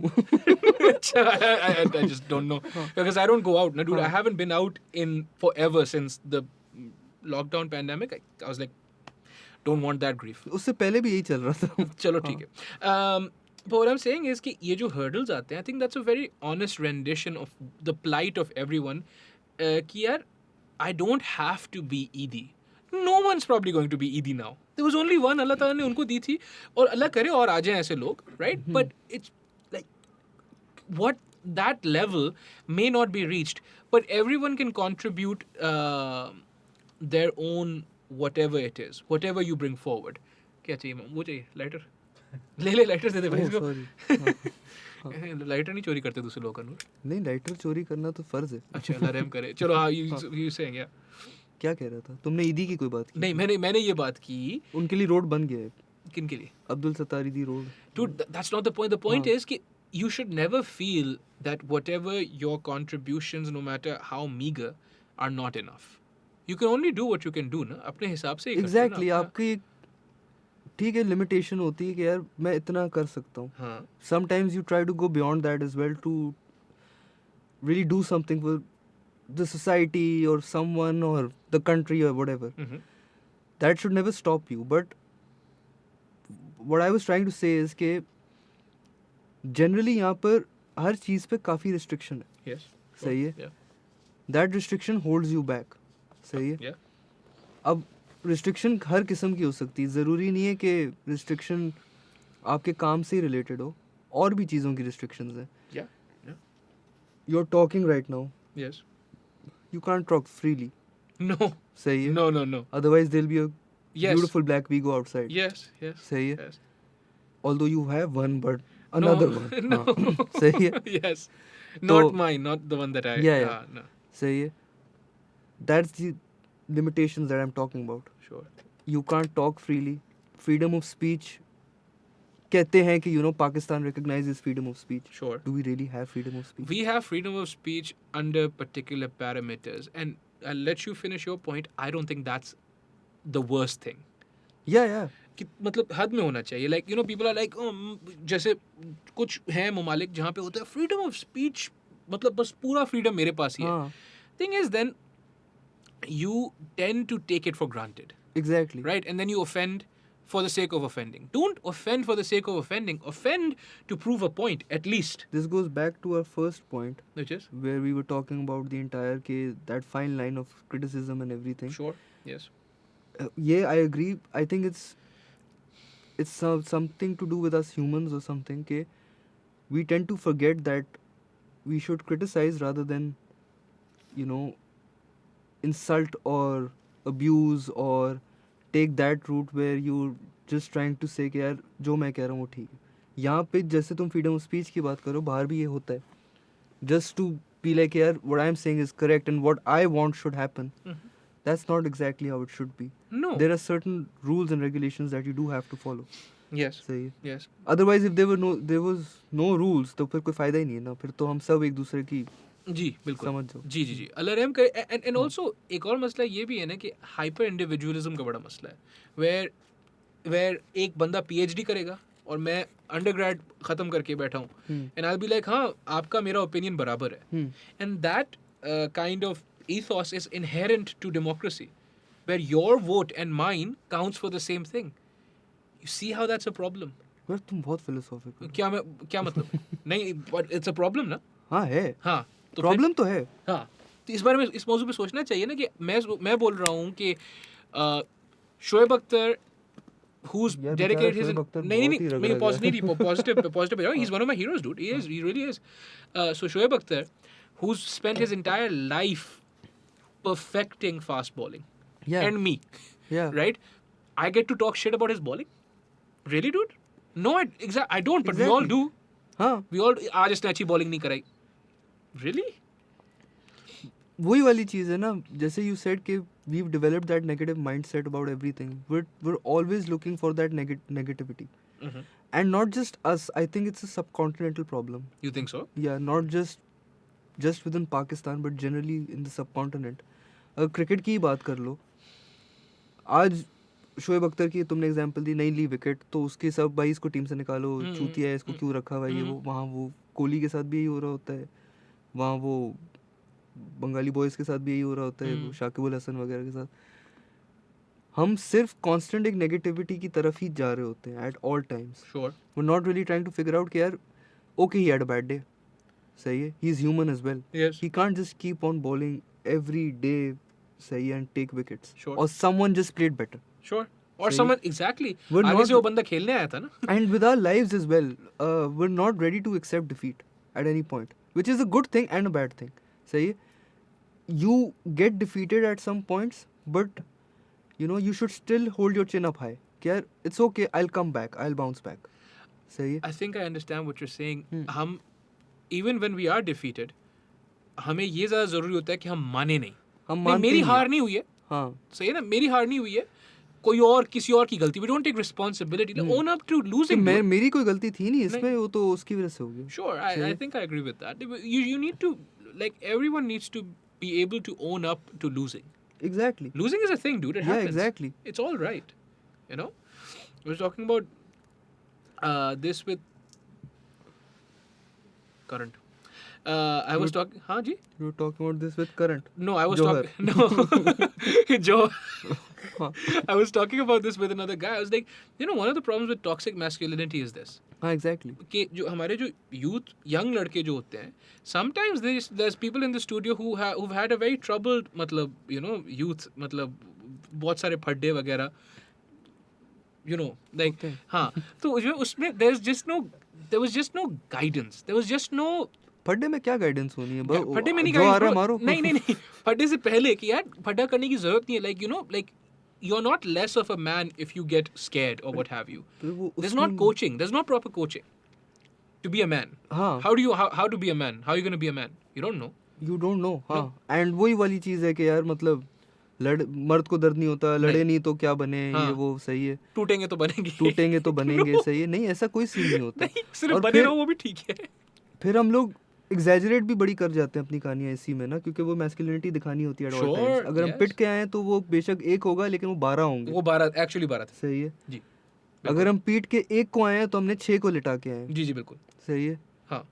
अच्छा, I just don't know because I don't go out. No, dude, I haven't been out in forever since the lockdown pandemic. I was like, don't want that grief. उससे पहले भी यही चल रहा था. चलो ठीक है. But what I'm saying is कि ये जो hurdles आते हैं, I think that's a very honest rendition of the plight of everyone. कि यार, I don't have to be Eidi. No one's probably going to be Eidi now. There was only one. अल्लाह ताला ने उनको दी थी और अल्लाह करे और आ जाएं ऐसे लोग, right? But it's like what that level may not be reached, but everyone can contribute their own whatever it is, whatever you bring forward. क्या चाहिए माम? वो चाहिए लाइटर. ले लाइटर दे दे भाई Oh, इसको. sorry. लाइटर नहीं चोरी करते दूसरे लोग का. नूर. नहीं, लाइटर चोरी करना तो फर्ज है. अच्छा, अल्लाह रहम करे. चलो हाँ, you saying yeah. क्या कह रहा था तुमने? ईदी की कोई बात की? नहीं, मैंने ये बात की. उनके लिए रोड बन गया है. किन के लिए? अब्दुल सत्तारी दी road. Dude, that's not the point. The point is कि you should never feel that whatever your contributions, no matter how meager, are not enough. You can only do what you can do, ना? अपने हिसाब से ही करते हो ना exactly. अपना. आपकी ठीक है लिमिटेशन होती है कि यार मैं इतना कर सकता हूँ. हाँ. Sometimes you try to go beyond that as well to really do something for the society or someone or the country or whatever. Mhm. That should never stop you. But what I was trying to say is कि generally यहाँ पर हर चीज़ पे काफ़ी restriction है. Yes. सही है. Yeah. That restriction holds you back. सही है. Yeah. अब रिस्ट्रिक्शन हर किस्म की हो सकती है. ज़रूरी नहीं है कि रिस्ट्रिक्शन आपके काम से ही रिलेटेड हो, और भी चीज़ों की रिस्ट्रिक्शंस हैं. Yeah. Yeah. You are talking right now, Yes. You can't talk freely. No. सही है. No. Otherwise there be a Yes. Beautiful black Vigo outside. Yes. Yes. सही है. Yes. Although you have one but another one. No. सही है. Yes. Not तो- mine. Not the one that I. Yeah. No. सही है. That's the limitations that I'm talking about. Sure. You can't talk freely. Freedom of speech. कहते हैं कि Pakistan recognizes freedom of speech. Sure. Do we really have freedom of speech? We have freedom of speech under particular parameters, and I'll let you finish your point. I don't think that's the worst thing. Yeah. कि मतलब हद में होना चाहिए. Like, people are like, जैसे कुछ हैं ममालिक जहाँ पे होता है freedom of speech, मतलब बस पूरा freedom मेरे पास ही है. हाँ. Thing is, then you tend to take it for granted, Exactly. right? And then you offend for the sake of offending. Don't offend for the sake of offending. Offend to prove a point, at least. This goes back to our first point Which is? where we were talking about the entire case, that fine line of criticism and everything. Sure. Yes. Yeah, I agree. I think it's something to do with us humans or something. Okay, we tend to forget that we should criticize rather than, you know, insult or abuse or take that route where you just trying to say कि यार जो मैं कह रहा हूँ वो ठीक है. यहाँ पे जैसे तुम freedom of speech की बात करो, बाहर भी ये होता है. Just to be like यार what I'm saying is correct and what I want should happen. Mhm. That's not exactly how it should be. No. There are certain rules and regulations that you do have to follow. Yes. सही है. Yes. Otherwise if there was no rules तो फिर कोई फायदा ही नहीं है ना. फिर तो हम सब एक दूसरे की जी बिल्कुल समझ जाओ. जी जी जी अलरहम करे एंड ऑल्सो एक और मसला ये भी है ना कि हाइपर इंडिविजुअलिज्म का बड़ा मसला है वेयर एक बंदा पीएचडी करेगा और मैं अंडरग्रेड खत्म करके बैठा हूँ एंड आई बी लाइक हाँ आपका मेरा ओपिनियन बराबर है and that kind of ethos is inherent to democracy where your vote and mine counts for the same thing. You see how that's a problem? यार तुम बहुत फिलोसॉफिक हो. क्या मतलब नहीं but it's a problem ना. हाँ है. हाँ तो प्रॉब्लम तो है. हाँ तो इस बारे में इस मौजू पे सोचना चाहिए ना कि मैं बोल रहा हूँ कि शोएब अख्तर who's यार dedicated his शोएब अख्तर नहीं बहुत ही रगड़ा नहीं गया. positive he's one of my heroes dude he really is so Shoaib Akhtar who's spent his entire life perfecting fast bowling Yeah. and me Yeah. right I get to talk shit about his bowling really dude no I don't but we all Exactly. do हाँ we all आज इसने अच्छी bowling नहीं कराई really वही वाली चीज़ है ना. जैसे you said कि we've developed that negative mindset about everything. We're always looking for that negativity. Mhm. And not just us. I think it's a subcontinental problem. you think so Yeah, not just within Pakistan, but generally in the subcontinent. अगर cricket की ही बात कर लो, आज शोएब अख्तर की तुमने example दी, नहीं ली wicket तो उसके सब भाई इसको टीम से निकालो, चूतिया है, इसको क्यों रखा भाई, ये वो. वहाँ वो कोहली के साथ भी यही हो रहा होता है, वहाँ वो बंगाली बॉयज़ के साथ भी यही हो रहा होता है, वो शाकिब अल हसन वगैरह के साथ. हम सिर्फ कांस्टेंट एक नेगेटिविटी की तरफ ही जा रहे होते हैं at all times. sure We're not really trying to figure out कि यार okay he had a bad day, सही है, he is human as well. yes He can't just keep on bowling every day, सही है, and take wickets. Sure. Or someone just played better. sure और सही. someone exactly We're आगे not- से वो बंदा खेलने आया था ना And with our lives as well, we're not ready to accept defeat at any point, which is a good thing and a bad thing. सही है, you get defeated at some points, but you know you should still hold your chin up high. कि यार it's okay, I'll come back, I'll bounce back. सही है. I think I understand what you're saying हम even when we are defeated हमें ये ज़्यादा ज़रूरी होता है कि हम माने नहीं हम नहीं, मानते मेरी ही हार नहीं हुई है हाँ. सही है ना मेरी हार नहीं हुई है कोई और किसी और की गलती we don't take responsibility own up to कि losing dude. मेरी कोई गलती थी नहीं इसमें, वो तो उसकी वजह से हो गई. Sure, I think I agree with that. You need to, like, everyone needs to be able to own up to losing. Exactly. Losing is a thing, dude. It Yeah, happens. exactly. It's all right. You know? I was talking about this with Current. I was talking... Haan ji? You were talking about this with Current. No, I was Johar. talking... No. Joe. I was talking about this with another guy. I was like, you know, one of the problems with toxic masculinity is this. हाँ, exactly. कि जो हमारे जो youth young लड़के जो होते हैं sometimes there's people in the studio who've had a very troubled मतलब you know youth मतलब बहुत सारे फड्डे वगैरह you know like होते हैं. हाँ तो जो उसमें there was just no guidance there was just no फड्डे में क्या गाइडेंस होनी है? फड्डे में नहीं जो आ रहा है guidance मारो. नहीं फड्डे से पहले कि यार फड्डा करने की जरूरत नहीं है like you know like you're not less of a man if you get scared or what have you. फिर वो There's उसमें- not coaching. There's not proper coaching to be a man. हाँ. How to be a man? How are you going to be a man? You don't know. You don't know. हाँ. And वही वाली चीज़ है कि यार मतलब मर्द को दर्द नहीं होता, लड़े नहीं तो क्या बने, हाँ. ये वो सही है. टूटेंगे तो बनेंगे. टूटेंगे तो बनेंगे, No. सही है. नहीं, ऐसा कोई सीन नहीं होता. नहीं सिर्फ और बने फिर- रहो वो भी ठीक है. फिर हम लोग एग्जैजरेट भी बड़ी कर जाते हैं अपनी कहानियां इसी में ना, क्योंकि वो मैस्कुलिनिटी दिखानी होती है at all Sure, times. अगर हम yes. पिट के आए तो वो बेशक एक होगा लेकिन वो 12 होंगे. वो 12 एक्चुअली 12 थे. सही है. जी. अगर हम पीट के एक को आए हैं तो हमने 6 को लिटा के आए हैं. जी बिल्कुल. सही है. हाँ.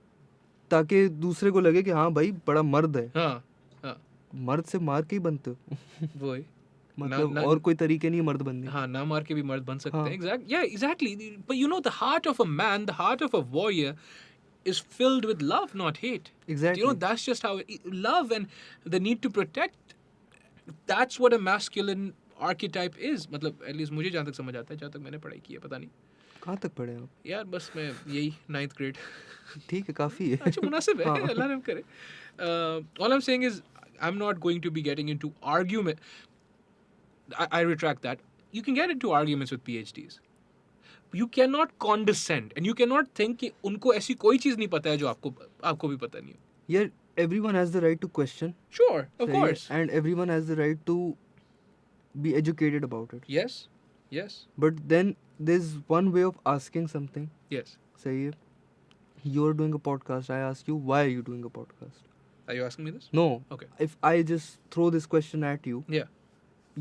ताकि दूसरे को लगे कि हाँ भाई बड़ा मर्द है. हाँ. हाँ. मर्द से मार के ही बनते हो. वही. मतलब ना- और कोई तरीके नहीं मर्द बनने हाँ ना मार के भी मर्द बन सकते हाँ। हैं exactly but you know the heart of a man, the heart of a warrior is filled with love, not hate. Exactly. That's just how love and the need to protect, that's what a masculine archetype is. मतलब at least मुझे जहाँ तक समझ आता है, जहाँ तक मैंने पढ़ाई की है, पता नहीं कहाँ तक पढ़े आप यार, बस मैं यही 9th grade ठीक है काफ़ी है अच्छा मुनासिब है, हाँ। अल्लाह रहम करे. All I'm saying is I'm not going to be getting into argument. I retract that. You can get into arguments with PhDs. You cannot condescend and you cannot think कि उनको ऐसी कोई चीज़ नहीं पता है जो आपको भी पता नहीं है. यार everyone has the right to question Sure, of सही है, course. and everyone has the right to be educated about it, Yes, but then there's one way of asking something. yes. सही है, you're doing a podcast, I ask you why are you doing a podcast. Are you asking me this? No, Okay. if I just throw this question at you, Yeah.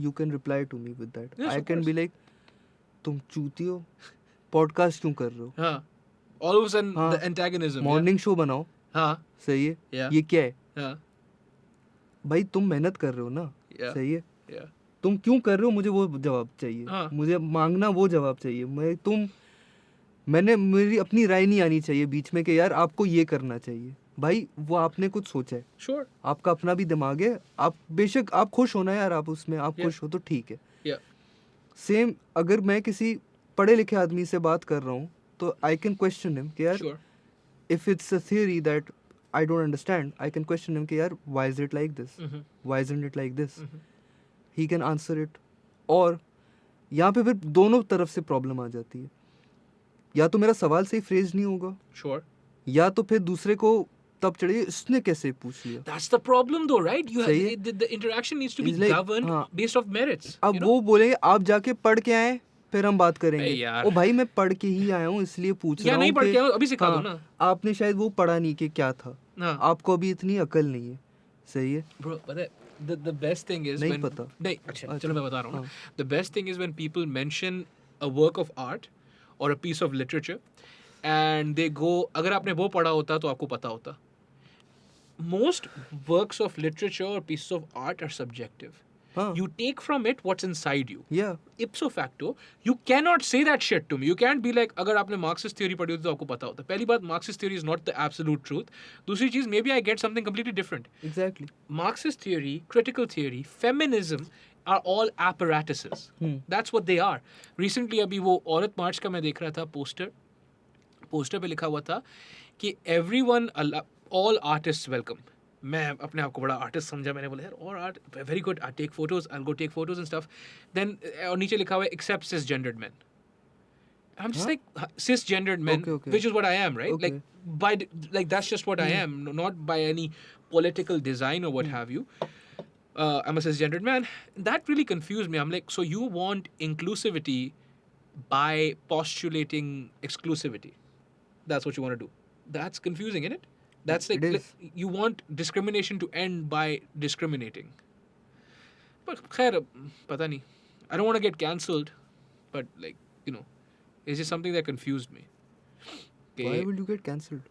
you can reply to me with that. Yes, I of can course. be like, तुम चूती हो, podcast क्यों कर रहे हो, हाँ. All of a sudden हाँ. the antagonism. Morning show बनाओ, Yeah. हाँ. सही है, Yeah. ये क्या है हाँ. भाई, तुम मेहनत कर रहे हो ना, Yeah. सही है, Yeah. तुम क्यों कर रहे हो, मुझे वो जवाब चाहिए, हाँ. मुझे मांगना वो जवाब चाहिए. मैंने मेरी अपनी राय नहीं आनी चाहिए बीच में कि यार आपको ये करना चाहिए. भाई वो आपने कुछ सोचा है, Sure. आपका अपना भी दिमाग है, आप बेशक आप खुश हो ना यार, आप उसमें आप Yeah. खुश हो तो ठीक है. Yeah. सेम अगर मैं किसी पढ़े लिखे आदमी से बात कर रहा हूँ तो आई कैन क्वेश्चन हिम कि यार Sure. If it's a theory that I don't understand, I can question him कि यार why is it like this, Mhm. Why isn't it like this. Mhm. He can answer it. और यहाँ पे फिर दोनों तरफ से प्रॉब्लम आ जाती है. या तो मेरा सवाल सही फ्रेज नहीं होगा, Sure. या तो फिर दूसरे को तब चढ़े इसने कैसे पूछ लिया. That's the problem though, right? You have सही है. the interaction needs to be It's like, governed हाँ. based off merits. अब you know? वो बोलेंगे आप जाके पढ़ के आए फिर हम बात करेंगे. अरे यार. ओ भाई मैं पढ़ के ही आया हूँ इसलिए पूछ या रहा नहीं हूँ पढ़ कि के आओ, अभी सिखा दो हाँ, ना. आपने शायद वो पढ़ा नहीं कि क्या था, हाँ. आपको अभी इतनी अकल नहीं है. सही है. Bro, but the best thing is नहीं when पता. नहीं अच्छा अच्छा. चलो मैं बता रहा हूँ ना. हाँ. The best thing is when people mention a work of art or a piece of literature and they go, अगर आपने वो पढ़ा होता तो आपको पता होता. Most works of literature or pieces of art are subjective. हाँ. You take from it what's inside you. Yeah. Ipso facto, you cannot say that shit to me. You can't be like, अगर आपने Marxist theory पढ़ी होती तो आपको पता होता. पहली बात, Marxist theory is not the absolute truth. दूसरी चीज, maybe I get something completely different. Exactly. Marxist theory, critical theory, feminism are all apparatuses. That's what they are. Recently अभी वो औरत मार्च का मैं देख रहा था पोस्टर पे लिखा हुआ था कि everyone, all artists welcome. मैं अपने आप को बड़ा आर्टिस्ट समझा. मैंने बोला यार और art very good, I take photos, I go take photos and stuff. Then और नीचे लिखा हुआ है except cisgendered men. I'm just like cisgendered men, Okay. which is what I am, right? Okay. Like that's just what I am, not by any political design or what have you. I'm a cisgendered man. That really confused me. I'm like, so you want inclusivity by postulating exclusivity? That's what you want to do. That's confusing, isn't it? That's like, It is. you want discrimination to end by discriminating. But khair, pata nahi. I don't want to get cancelled, but like, it's just something that confused me. Why will you get cancelled?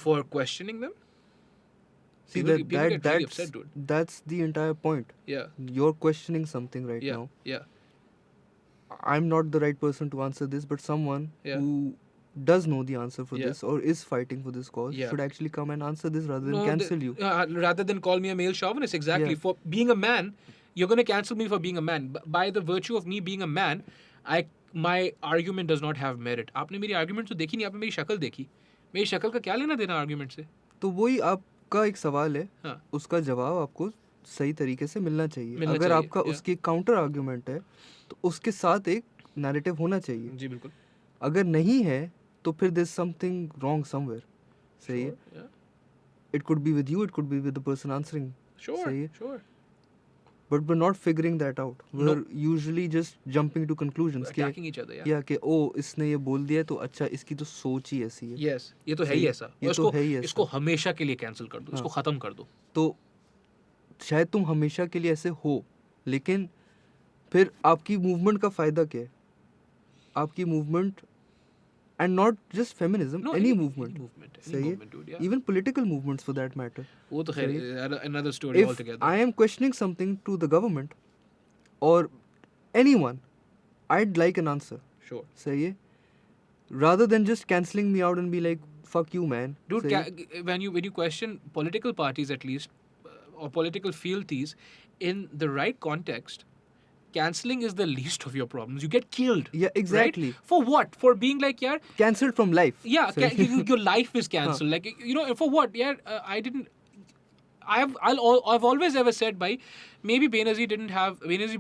For questioning them? See People get really that's upset, dude. that's the entire point. Yeah. You're questioning something right Yeah. now. Yeah. I'm not the right person to answer this, but someone Yeah. who does know the answer for Yeah. this or is fighting for this cause Yeah. should actually come and answer this rather than No, cancel you. Rather than call me a male chauvinist, exactly. Yeah. For being a man, you're going to cancel me for being a man. By the virtue of me being a man, my argument does not have merit. आपने मेरी argument तो देखी नहीं, आपने मेरी शक्ल देखी. मेरी शक्ल का क्या लेना देना argument से? तो वही आपका एक सवाल है, हाँ. उसका जवाब आपको सही तरीके से मिलना चाहिए. मिलना अगर चाहिए, आपका yeah. उसकी काउंटर आर्ग्यूमेंट है तो उसके साथ एक नैरेटिव होना चाहिए. जी बिल्कुल. अगर नहीं है तो फिर देयर समथिंग रॉन्ग समवेयर. सही है. Sure, yeah. It could be with you, it could be with the person answering. Sure, सही है. sure. But we're not figuring that out. We're No. usually just jumping to conclusions. कि Attacking each other, yeah. या कि ओ इसने ये बोल दिया तो अच्छा इसकी तो सोच ही ऐसी है. Yes, ये तो है ही सही है. ऐसा. ये और तो है ही ऐसा. इसको हमेशा के लिए कैंसिल कर दो. इसको हाँ. खत्म कर दो. तो शायद तुम हमेशा के लिए ऐसे हो, लेकिन फिर आपकी मूवमेंट का फायदा क्या है? आपकी movement and not just feminism, No, any any movement. movement, any सही है. movement, dude, yeah. Even political movements for that matter. वो तो सही खैर another story If altogether. I am questioning something to the government or anyone, I'd like an answer. Sure. सही है? Rather than just cancelling me out and be like, fuck you, man. Dude, सही है? when you question political parties at least, or political fealties, in the right context, cancelling is the least of your problems. You get killed. Yeah, exactly. Right? For what? For being like, yeah, Cancelled from life. yeah, सही है? your life is cancelled. Like, you know, for what? Yeah, I didn't. I've always ever said, by maybe Benazir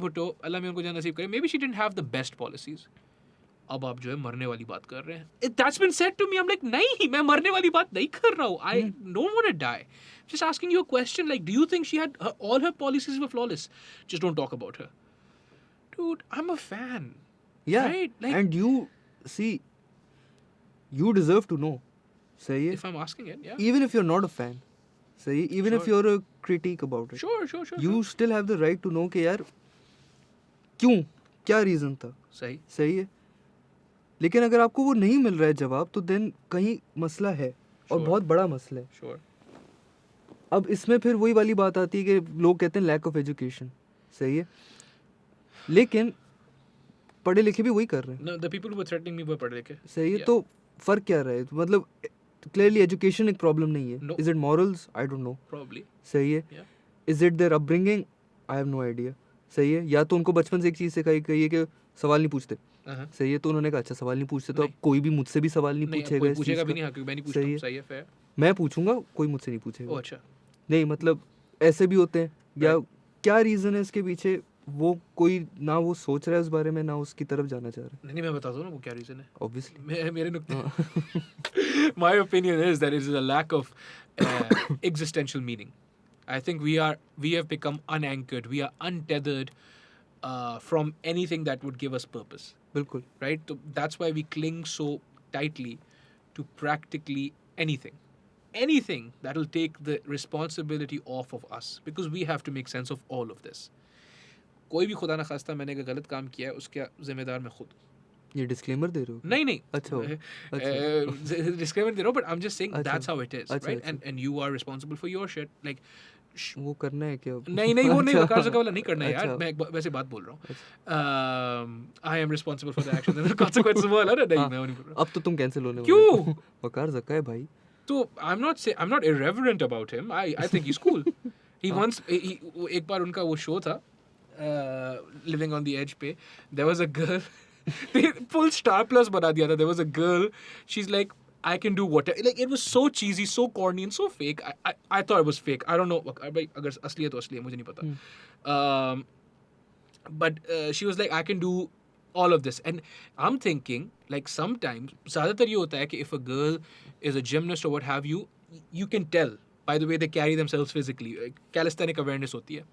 Bhutto, Allah mein unko jaan naseeb kare, maybe she didn't have the best policies. अब आप जो है मरने वाली बात कर रहे हैं. That's been said to me. I'm like, नहीं, मैं मरने वाली बात नहीं कर रहा हूँ. I don't want to die. Just asking you a question, like, do you think she had all her policies were flawless? Just don't talk about her. Dude, I'm a fan. Yeah. Right? Like, And you, see, you deserve to know. सही है? if I'm asking it, yeah. Even if you're not a fan. सही है? Even if Sure. you're a critique about it. Sure. You still have the right to know कि यार क्यों, क्या reason था. सही. सही है? लेकिन अगर आपको वो नहीं मिल रहा है जवाब, तो देन कहीं मसला है, और Sure. बहुत बड़ा मसला है. Sure. अब इसमें फिर वही वाली बात आती है कि लोग कहते हैं लैक ऑफ एजुकेशन. सही है? लेकिन पढ़े लिखे भी वही कर रहे हैं. No, the people who were threatening me were पढ़े लिखे. सही है? Yeah. तो फ़र्क क्या रहा है? तो मतलब क्लियरली एजुकेशन एक प्रॉब्लम नहीं है. No. Is it morals? I don't know. Probably. सही है? Yeah. Is it their upbringing? I have no idea. सही है? या तो उनको बचपन से एक चीज़ सिखाई गई है कि सवाल नहीं पूछते. Uh-huh. सही है? तो उन्होंने कहा अच्छा सवाल नहीं पूछते, तो अब नहीं. कोई भी मुझसे भी सवाल नहीं नहीं, पूछेगा. कोई इस पूछेगा चीज़ भी का. नहीं, हाँ, क्योंकि मैं नहीं पूछता सही हूँ. है? सही है, fair. मैं पूछूंगा, कोई मुझसे नहीं पूछेगा. Oh, अच्छा. नहीं, मतलब ऐसे भी होते हैं. या क्या रीज़न है इसके पीछे, वो कोई ना वो सोच रहा है उस बारे में, ना उसकी तरफ जाना चाह रहा है. नहीं, मैं बताता हूँ ना वो क्या रीजन है. ऑब्वियसली. मेरे नुक्ते. My opinion is that it is a lack of existential meaning. I think we have become unanchored. We are untethered from anything that would give us purpose. बिल्कुल. Right? So that's why we cling so tightly to practically anything that will take the responsibility off of us, because we have to make sense of all of this. कोई भी खुदा ना खास्ता मैंने अगर गलत काम किया है, उसका जिम्मेदार मैं खुद. ये डिस्क्लेमर दे रहे हो? नहीं. अच्छा. Disclaimer दे रहा हूँ, but I'm just saying अच्छा. that's how it is, अच्छा, right? अच्छा. And you are responsible for your shit. Like, वो करना है क्या? नहीं वो नहीं, वकार ज़का वाला नहीं करना है यार. अच्छा. मैं वैसे बात बोल रहा हूँ. I am responsible for the actions and the consequences वो वाला ना. नहीं, मैं वो नहीं बोल रहा. अब तो तुम कैंसिल होने वाले क्यों? हो. वकार ज़का है भाई. So I'm not irreverent about him. I think he's cool. He once एक बार उनका वो शो था, Living on the Edge पे, there was a girl. They full Star Plus बना दिया था. There was a girl. She's like, I can do whatever. Like, it was so cheesy, so corny, and so fake. I thought it was fake. I don't know. अगर असली है तो असली है, मुझे नहीं पता. But she was like, I can do all of this. And I'm thinking, like, sometimes, ज़्यादातर ये होता है कि if a girl is a gymnast or what have you, you can tell by the way they carry themselves physically. Calisthenic awareness होती है.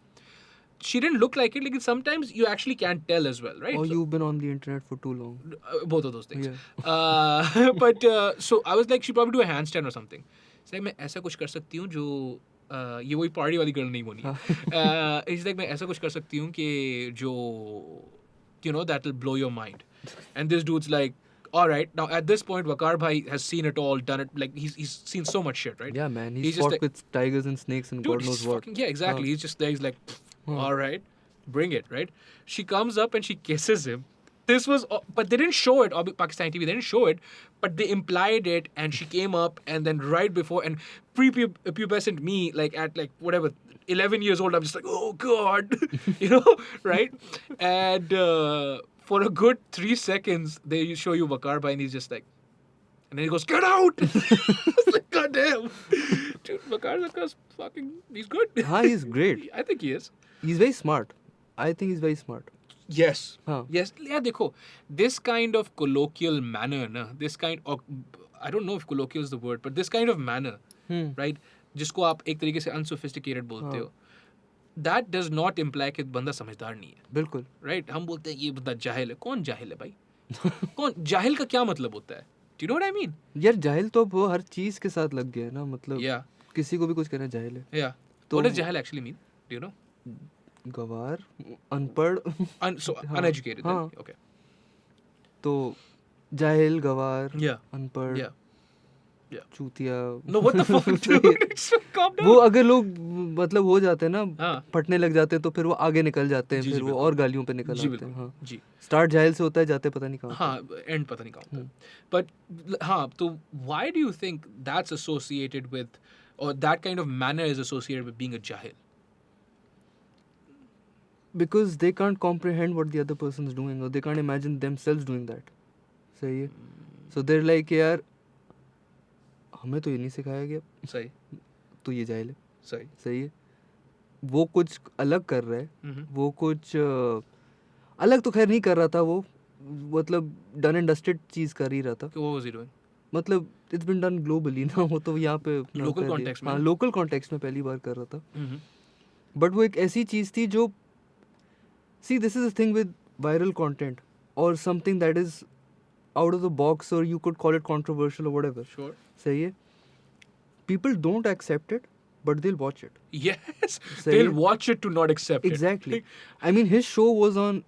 She didn't look like it. Like, sometimes you actually can't tell as well, right? Or So- you've been on the internet for too long. both of those things. Yeah. But so I was like, she probably do a handstand or something. It's like, मैं ऐसा कुछ कर सकती हूँ जो ये वही party वाली girl नहीं होनी. It's like, मैं ऐसा कुछ कर सकती हूँ कि जो, you know, that will blow your mind. And this dude's like, all right, now at this point, Waqar Bhai has seen it all, done it. Like, he's seen so much shit, right? Yeah, man. He's He's just fought like- with tigers and snakes and Dude, God knows he's what. fucking, yeah, exactly. Huh. He's just there. He's like, all right, bring it, right? She comes up and she kisses him. This was, but they didn't show it. Pakistani TV, they didn't show it, but they implied it. And she came up, and then right before, and prepubescent me, like at like whatever 11 years old, I'm just like, oh god, you know, right? And for a good 3 seconds, they show you Waqar Bhai, and he's just like, and then he goes, get out! I was like, god damn, dude, Waqar Zakka's fucking, he's good. हाँ, he's great. I think he is. He's very smart. I think he's very smart. Yes. हाँ. Yes. Yeah, देखो, this kind of colloquial manner, na, this kind of, I don't know if colloquial is the word, but this kind of manner, right, जिसको आप एक तरीके से unsophisticated बोलते हो, that does not imply कि बंदा समझदार नहीं है. बिल्कुल. Right? हम बोलते हैं ये बंदा जाहिल है. कौन जाहिल है भाई? कौन जाहिल का क्या मतलब होता है? Do you know what I mean? यार जाहिल तो अब वो हर चीज के साथ लग गया है ना, मतलब Yeah. किसी को भी कुछ कहना जाहिल है. Yeah. तो- What does jahil actually mean? Do you know? गवार, अनपढ़. So हाँ. uneducated. Then? हाँ. Okay. तो जाहिल, गवार, Yeah. अनपढ़. Yeah. Yeah. चूतिया No, what the fuck, dude? Calm down. वो अगर लोग मतलब हो जाते हैं ना हाँ फटने लग जाते हैं तो फिर वो आगे निकल जाते हैं जी, फिर जी, वो बिल्कुल। और गालियों पे निकल जी आते हैं बिल्कुल हाँ जी स्टार्ट जाहिल से होता है जाते पता नहीं कहाँ होता है। हाँ एंड पता नहीं कहाँ होता है बट हाँ तो why do you think that's associated with or that kind of manner is associated with being a jahil? Because they can't comprehend what the other person is doing or they can't imagine themselves doing that सही है so they're like यार हमें तो ये नहीं सिखाया गया सही तो ये जाहिल है सही सही है वो कुछ अलग कर रहा है हम्म वो कुछ अलग तो खैर नहीं कर रहा था वो मतलब डन एंड डस्टेड चीज़ कर ही रहा था what was he doing? मतलब इट्स बिन डन ग्लोबली ना वो तो यहाँ पे अपना Local कर दिया। context में हाँ ना? लोकल कॉन्टेक्स्ट में पहली बार कर रहा था हम्म बट वो एक ऐसी चीज़ थी जो see this is the thing with viral content और something that is out of the box और you could call it controversial और व्हाटएवर sure सही है people don't accept it but they will watch it yes सही they'll है watch it to not accept it exactly I mean his show was on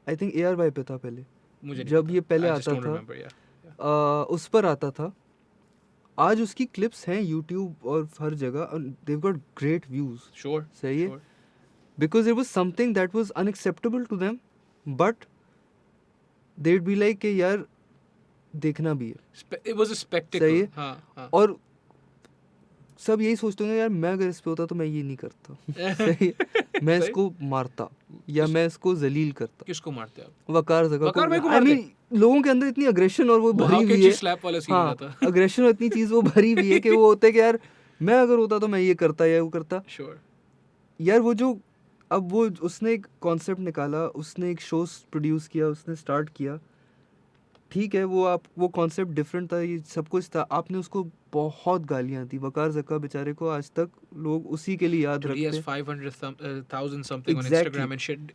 I think ARY पे था पहले मुझे नहीं जब पता। ये पहले I just आता don't था remember, yeah. उस पर आता था आज उसकी क्लिप्स हैं यूट्यूब और हर जगह देव गॉट ग्रेट व्यूज Sure सही है sure because it was something that was unacceptable to them but they'd be like कि यार देखना भी है it was a spectacle सही है हाँ हाँ और सब यही सोचते होंगे यार मैं अगर इस पे होता तो मैं ये नहीं करता सही है मैं सही। इसको मारता या मैं इसको जलील करता किसको मारते आप वकार जगह वकार भाई को आई मारते? मीन लोगों के अंदर इतनी अग्रेशन और वो वो भरी how हुई can है she slap वाला सीन हो हाँ जाता अग्रेशन और इतनी चीज वो भरी हुई है कि वो होता है कि यार मैं अगर होता तो मैं ये करता या वो करता sure यार वो जो अब वो उसने एक कॉन्सेप्ट निकाला उसने एक शो प्रोड्यूस किया उसने स्टार्ट किया ठीक है वो आप वो कॉन्सेप्ट डिफरेंट था ये सब कुछ था आपने उसको बहुत गालियां दी वकार जक्का बेचारे को आज तक लोग उसी के लिए याद Dude, he has रखते 500,000 something on Exactly. Instagram and shit.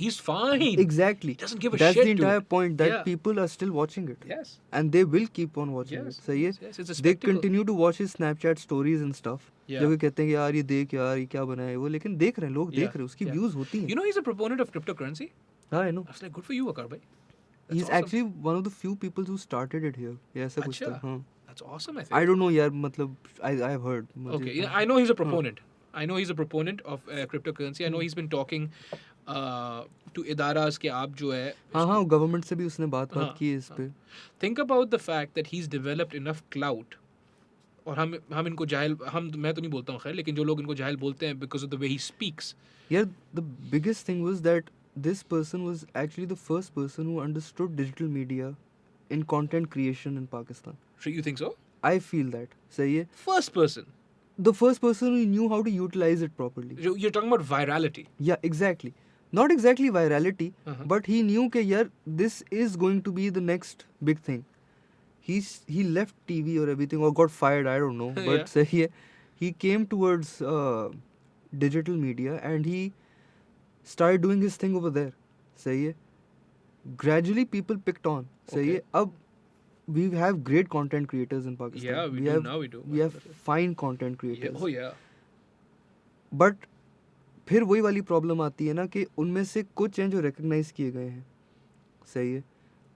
He's fine. Exactly He doesn't give a that's the shit, entire dude. Point that Yeah. People are still watching it Yes. And they will keep on watching it Yes. सही है Yes, yes. It's a they spectacle. Continue to watch his Snapchat stories and stuff Yeah. जब वो कहते हैं कि यार ये देख यार ये क्या बनाया है वो लेकिन देख रहे हैं लोग Yeah. देख रहे हैं उसकी Yeah. व्यूज होती हैं You know he's a proponent of cryptocurrency. हाँ I know I was like, good for you, Akar bhai. He is That's awesome. Actually one of the few people who started it here ये ऐसा कुछ था अच्छा. हाँ That's awesome, I think. I don't no यार मतलब I have heard Okay, yeah, I know he's a proponent. I know he's a proponent of cryptocurrency. I know he's been talking to idaras के आप जो है हाँ हाँ government से भी उसने बात हाँ, की है इस पे think about the fact that he's developed enough clout और हम इनको जाहिल मैं तो नहीं बोलता हूँ खैर लेकिन जो लोग इनको जाहिल बोलते हैं because of the way he speaks. यार the biggest thing was that this person was actually the first person who understood digital media in content creation in Pakistan. So you think so? I feel that. सही है First person. the first person who knew how to utilize it properly. You're talking about virality. Yeah, exactly. Not exactly virality, Uh-huh. but he knew that yaar, this is going to be the next big thing. He left TV or everything or got fired, I don't know. But Yeah. sahi hai, he came towards digital media and he started doing his thing over there. सही है gradually people picked on सही है अब we have great content creators in Pakistan. Yeah, we do. have, Now we do. we have fine content creators. Yeah. Oh yeah. But फिर वही वाली problem आती है ना कि उनमें से कुछ हैं जो रिकग्नाइज किए गए हैं सही है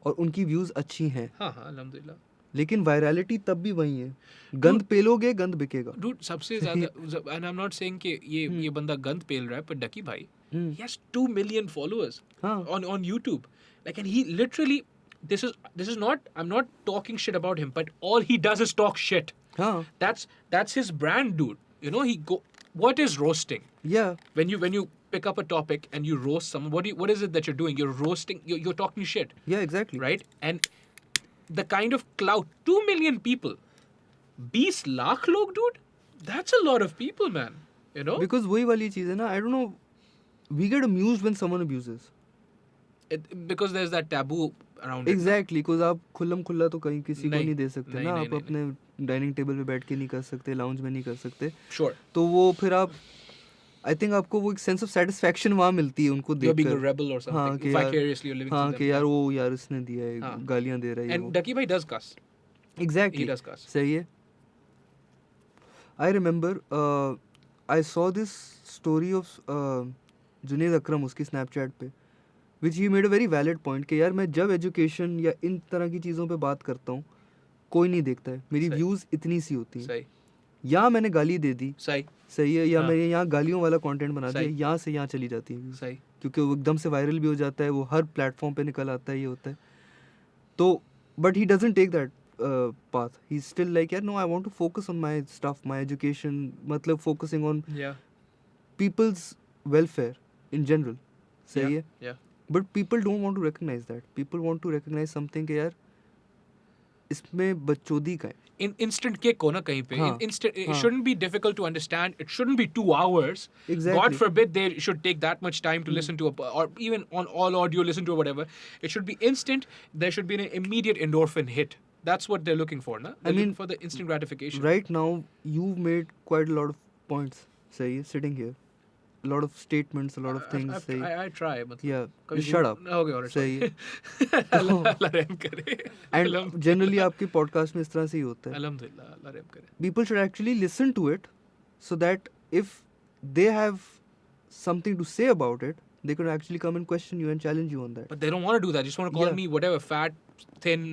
और उनकी व्यूज अच्छी हैं हाँ हाँ अल्हम्दुलिल्लाह. लेकिन वायरलिटी तब भी वही है गंद पेलोगे गंद बिकेगा Dude, सबसे ज़्यादा and I'm not saying कि ये बंदा गंद पेल रहा है पर डकी भाई he has 2 million followers हाँ on YouTube. Like, and he literally, this is not, I'm not talking shit about him, but all he does is talk shit. हाँ That's his brand, dude. You know, what is roasting? yeah When you pick up a topic and you roast someone, what is it that you're doing? You're roasting, you're talking shit, yeah exactly right? And the kind of clout, 2 million people, 20 lakh log, dude, that's a lot of people, man. You know? because वही वाली चीज है ना I don't know we get amused when someone abuses Because there's that taboo around it. Exactly because आप खुल्लम खुल्ला तो कहीं किसी को नहीं, नहीं दे सकते नहीं, ना नहीं, आप नहीं, अपने डाइनिंग टेबल पे बैठ के नहीं कर सकते लाउंज में नहीं कर सकते Sure. तो वो फिर आप आई थिंक आपको वो एक सेंस ऑफ सेटिस्फेक्शन वहाँ मिलती है उनको You're being a देखकर rebel or something. हाँ कि यार Vicariously you're living हाँ through कि them. यार वो यार उसने दिया है हाँ. गालियाँ दे रहा है And Ducky Bhai does cuss. Exactly He does cuss. सही है I remember I saw this story of Junaid Akram उसकी स्नैपचैट पे which he made a very valid point कि यार मैं जब एजुकेशन या इन तरह की चीज़ों पे बात करता हूँ कोई नहीं देखता है, मेरी सही। व्यूज इतनी सी होती हैं, सही या मैंने गाली दे दी, सही सही है, या हाँ। मैंने यहाँ गालियों वाला कंटेंट बना दिया, सही। यहाँ से यहाँ चली जाती है views, सही क्योंकि वो एकदम से वायरल भी हो जाता है, वो हर प्लेटफॉर्म पे निकल आता है, ये होता है। तो but he doesn't take that path, he's still like, yeah, no, I want to focus on my stuff, my education, मतलब focusing on yeah people's welfare in general, सही है। yeah But people don't want to recognize that. People want to recognize something कि यार इसमें बच्चोदी का है। in instant kick हो ना कहीं पे हाँ, instant it हाँ। shouldn't be difficult to understand, it shouldn't be 2 hours. Exactly. God forbid they should take that much time to listen to or even on all audio listen to or whatever. It should be instant. There should be an immediate endorphin hit. That's what they're looking for, na? They're mean, looking for the instant gratification. Right now, you've made quite a lot of points, सही है, sitting here. A lot of statements, a lot of things, सही है। I try मतलब Yeah, कभी you shut up. Okay, alright. सही है। अल्लाह रहम करे। And generally आपके podcast में इस तरह से ही होता है। अल्हम्दुलिल्लाह अल्लाह रहम करे। People should actually listen to it so that if they have something to say about it, they could actually come and question you and challenge you on that. But they don't want to do that. They just want to call Yeah. me whatever, fat, thin,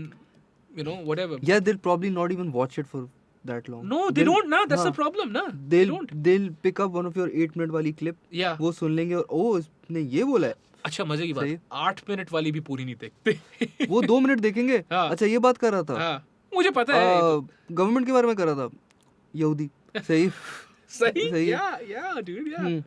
whatever. Yeah, they'll probably not even watch it for that long. No, they don't, na. That's the हाँ, problem, na. They don't. they'll pick up one of your 8 minute वाली clip, Yeah. वो सुन लेंगे और ओ इसने ये बोला है, अच्छा मजे की सही। बात 8 मिनट वाली भी पूरी नहीं देखते। वो 2 मिनट देखेंगे, हाँ। अच्छा ये बात कर रहा था, हाँ, मुझे पता है ये तो। गवर्नमेंट के बारे में कर रहा था, यहूदी, सही सही सही है। या dude या हम्म।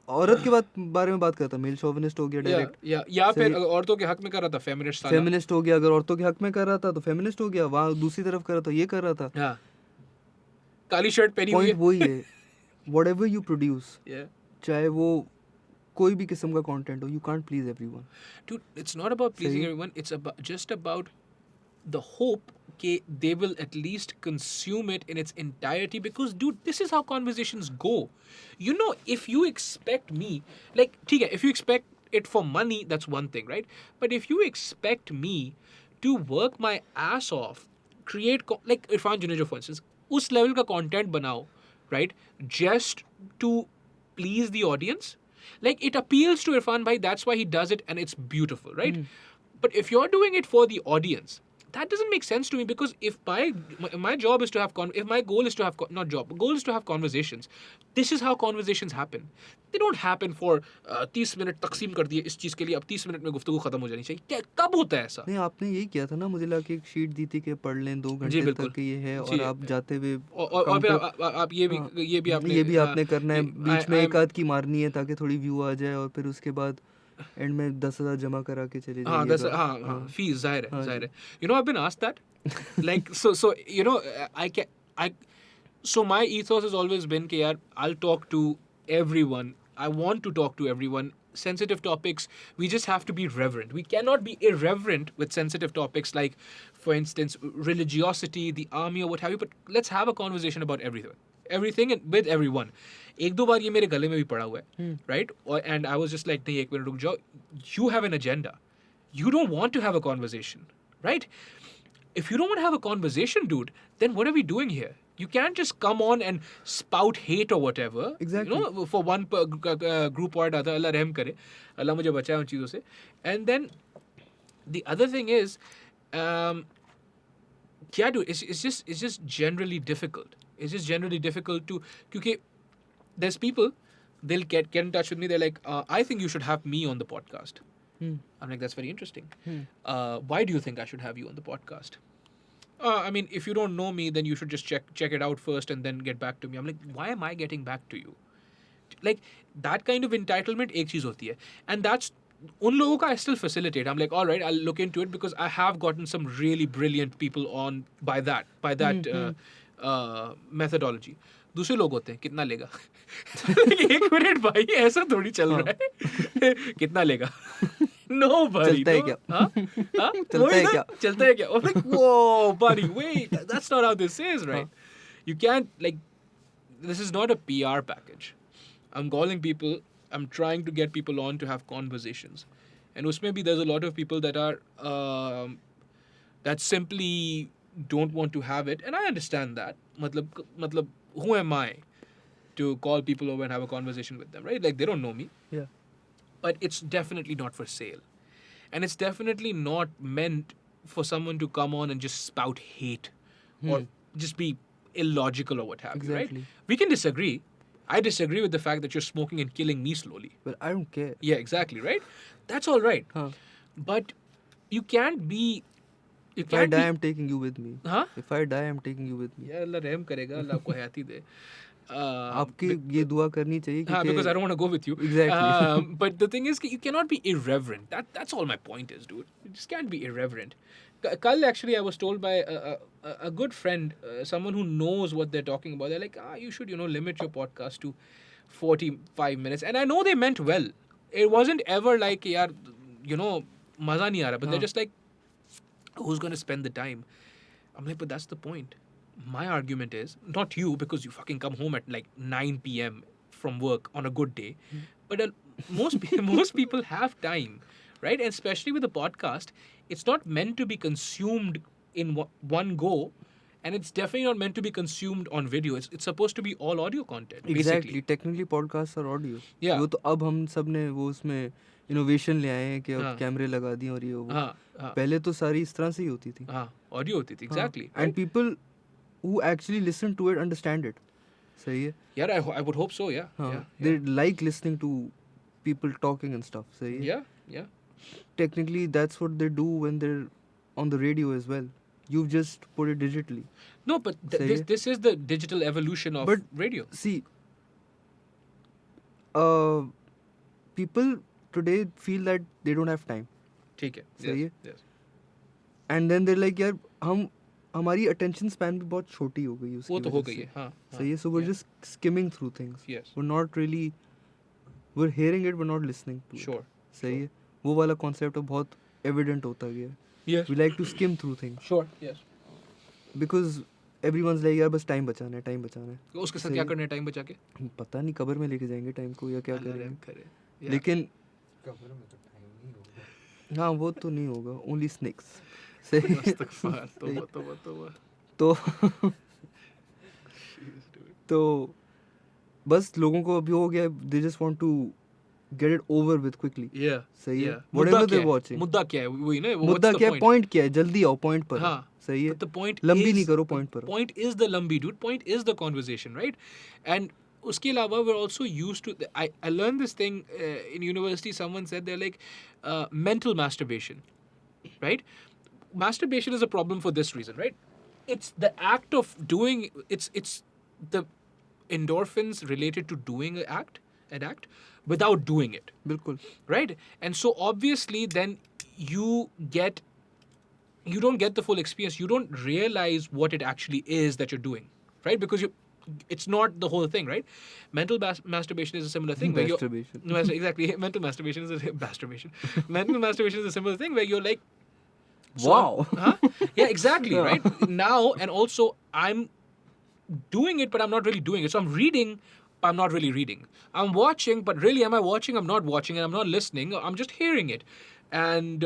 औरत के बारे में बात करता, मेल शोविनिस्ट हो गया डायरेक्ट, या फिर सही। औरतों के हक में कर रहा था फेमिनिस्ट साला। फेमिनिस्ट हो गया, अगर औरतों के हक में कर रहा था तो फेमिनिस्ट हो गया, वहाँ दूसरी तरफ कर रहा था ये कर रहा था। हाँ काली शर्ट पहनी हुई पॉइंट वही है, व्हाटएवर यू प्रोड्यूस, है। चाहे वो कोई भी किस्म का कंटेंट हो, you can't please everyone. Dude, it's not about pleasing सही। everyone. It's just about the hope that they will at least consume it in its entirety. Because, dude, this is how conversations go. If you expect me, like, ठीक है, if you expect it for money, that's one thing, right? But if you expect me to work my ass off, create like Irfan Junejo, for instance, उस level का content बनाओ, right? Just to please the audience. Like, it appeals to Irfan Bhai, that's why he does it, and it's beautiful, right? But if you're doing it for the audience, that doesn't make sense to me, because if my job is to have if my goal is to have goal is to have conversations, this is how conversations happen. They don't happen for 30 minute तकसीम कर दिए इस चीज के लिए, अब 30 minute में गुफ्तगू खत्म हो जानी चाहिए। क्या कब होता है ऐसा? नहीं, आपने यही किया था ना, मुझे लगा कि एक शीट दी थी कि पढ़ लें 2 जी, घंटे बिल्कुल। तक ये है, जी। और आप जाते हुए और फिर आप ये भी आपने ये भी आपने करना है, बीच में I- एक आध की मारनी है ताकि थोड़ी व्यू आ जाए, और फिर उसके बाद एंड में 10,000 जमा करा के चले हाँ जाइएगा। हाँ फीस जाहिर हाँ है जी। जाहिर है। I've been asked that, like so my ethos has always been कि यार I'll talk to everyone, I want to talk to everyone. Sensitive topics, we just have to be reverent. We cannot be irreverent with sensitive topics like, for instance, religiosity, the army, or what have you. But let's have a conversation about everything and with everyone. एक दो बार ये मेरे गले में भी पड़ा हुआ है, right? And I was just like, नहीं, एक मिनट रुक जाओ. You have an agenda. You don't want to have a conversation, right? If you don't want to have a conversation, dude, then what are we doing here? You can't just come on and spout hate or whatever. Exactly. For one group or another. Allah rehm kare. Allah mujhe bachaye un cheezon se. And then the other thing is, yeah, dude, it's just generally difficult. It's just generally difficult to, because there's people, they'll get in touch with me. They're like, I think you should have me on the podcast. I'm like, that's very interesting. Why do you think I should have you on the podcast? I mean, if you don't know me, then you should just check it out first and then get back to me. I'm like, why am I getting back to you? Like, that kind of entitlement एक चीज होती है. And that's उन लोगों का I still facilitate. I'm like, all right, I'll look into it, because I have gotten some really brilliant people on by that methodology. दूसरे लोग होते हैं, कितना लेगा? एक मिनट भाई, ऐसा थोड़ी चल रहा है। कितना लेगा? Nobody. चलता है क्या? हाँ? चलता है क्या? चलता है क्या? I'm like, whoa, buddy, wait, that's not how this is, right? You can't, like, this is not a PR package. I'm calling people, I'm trying to get people on to have conversations. And usme bhi there's a lot of people that are, that simply don't want to have it. And I understand that. Matlab, who am I to call people over and have a conversation with them, right? Like, they don't know me. Yeah. But it's definitely not for sale. And it's definitely not meant for someone to come on and just spout hate or just be illogical or what have you, right? Exactly. We can disagree. I disagree with the fact that you're smoking and killing me slowly. Well, I don't care. Yeah, exactly, right? That's all right. Huh. But you can't be. You If I can't die, be. I'm taking you with me. Huh? If I die, I'm taking you with me. Yeah, Allah रहम करेगा, Allah आपको हयात ही दे. आपकी ये दुआ करनी चाहिए हाँ, because I don't want to go with you. Exactly. But the thing is, you cannot be irreverent. That's all my point is, dude. You just can't be irreverent. Kal, actually, I was told by a good friend, someone who knows what they're talking about. They're like, you should, limit your podcast to 45 minutes. And I know they meant well. It wasn't ever like, yaar, maza nahi aa raha. But they're just like, who's going to spend the time? I'm like, but that's the point. My argument is, not you, because you fucking come home at like 9 p.m. from work on a good day, but most people have time, right? And especially with a podcast, it's not meant to be consumed in one go, and it's definitely not meant to be consumed on video. It's supposed to be all audio content, Exactly. basically. Technically, podcasts are audio. Yeah. वो तो अब हम सब ने वो उसमें innovation ले आए हैं कि अब हाँ. कैमरे लगा दिए और ये वो. हाँ, हाँ. पहले तो सारी इस तरह से ही होती थी. हाँ, audio होती थी, exactly. हाँ. And people who actually listen to it understand it. सही है. Yeah, I would hope so. Yeah. हाँ. Yeah. They like listening to people talking and stuff. सही है. Yeah. Yeah. Technically, that's what they do when they're on the radio as well. You've just put it digitally. No, but Say this is the digital evolution of But- radio. See, people today feel that they don't have time. ठीक है. सही Yes. है. Yes. And then they're like, यार हमारी attention span भी बहुत छोटी हो गई है उसकी वो तो हो वजह गई से. है. हाँ. सही है. So we're Yeah. just skimming through things. Yes. We're not really, we're hearing it, we're not listening to it. Sure. सही है. वो वाला concept अब बहुत evident होता गया है. Yes. We like to skim through things Sure. Yes. because everyone's like, यार बस time बचाना है. उसके साथ सही क्या है. करना है टाइम बचा के? पता नहीं कब्र में लेके जाएंगे टाइम को या क्या अल्लाह करेंगे. रहम करे. Yeah. लेकिन कब्र में तो टाइम नहीं होगा. हाँ वो तो नहीं होगा. Only snakes. सही. इस्तग़फ़ार, तौबा, तौबा, तौबा. तो Jeez, dude. तो बस लोगों को अभी हो गया. They just want to get it over with quickly. Yeah. सही है. Yeah. Whatever मुद्दा क्या they're है? watching. मुद्दा क्या है? वही ना. मुद्दा क्या है? Point क्या है? जल्दी आओ point पर. हाँ. सही है. But the point लंबी is, नहीं करो point पर. Point is the lambi, dude. Point is the conversation, right? And उसके अलावा we're also used to. I learned this thing in university. Someone said they're like mental masturbation, right? Masturbation is a problem for this reason, right? It's the act of doing. It's the endorphins related to doing an act without doing it, बिल्कुल. right? And so obviously then you don't get the full experience. You don't realize what it actually is that you're doing, right? Because it's not the whole thing, right? Mental masturbation is a similar thing where Masturbation. No, exactly. Mental masturbation is a masturbation. Mental masturbation is a similar thing where you're like, Wow. huh? Yeah, exactly, right? Now, and also I'm doing it, but I'm not really doing it. So I'm reading, but I'm not really reading. I'm watching, but really, am I watching? I'm not watching, and I'm not listening. I'm just hearing it, and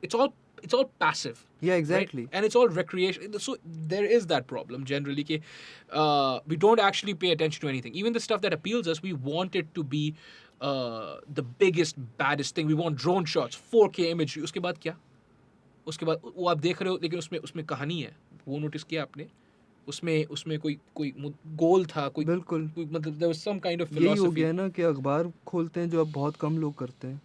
it's all passive. Yeah, right? exactly. And it's all recreation. So there is that problem generally. Ke, we don't actually pay attention to anything. Even the stuff that appeals us, we want it to be the biggest, baddest thing. We want drone shots, 4K imagery. उसके बाद क्या? उसके बाद वो आप देख रहे हो, लेकिन उसमें कहानी है. वो नोटिस किया आपने? उसमें कोई गोल था, कोई बिल्कुल. मतलब there was some kind of यही हो philosophy. गया ना कि अखबार खोलते हैं जो अब बहुत कम लोग करते हैं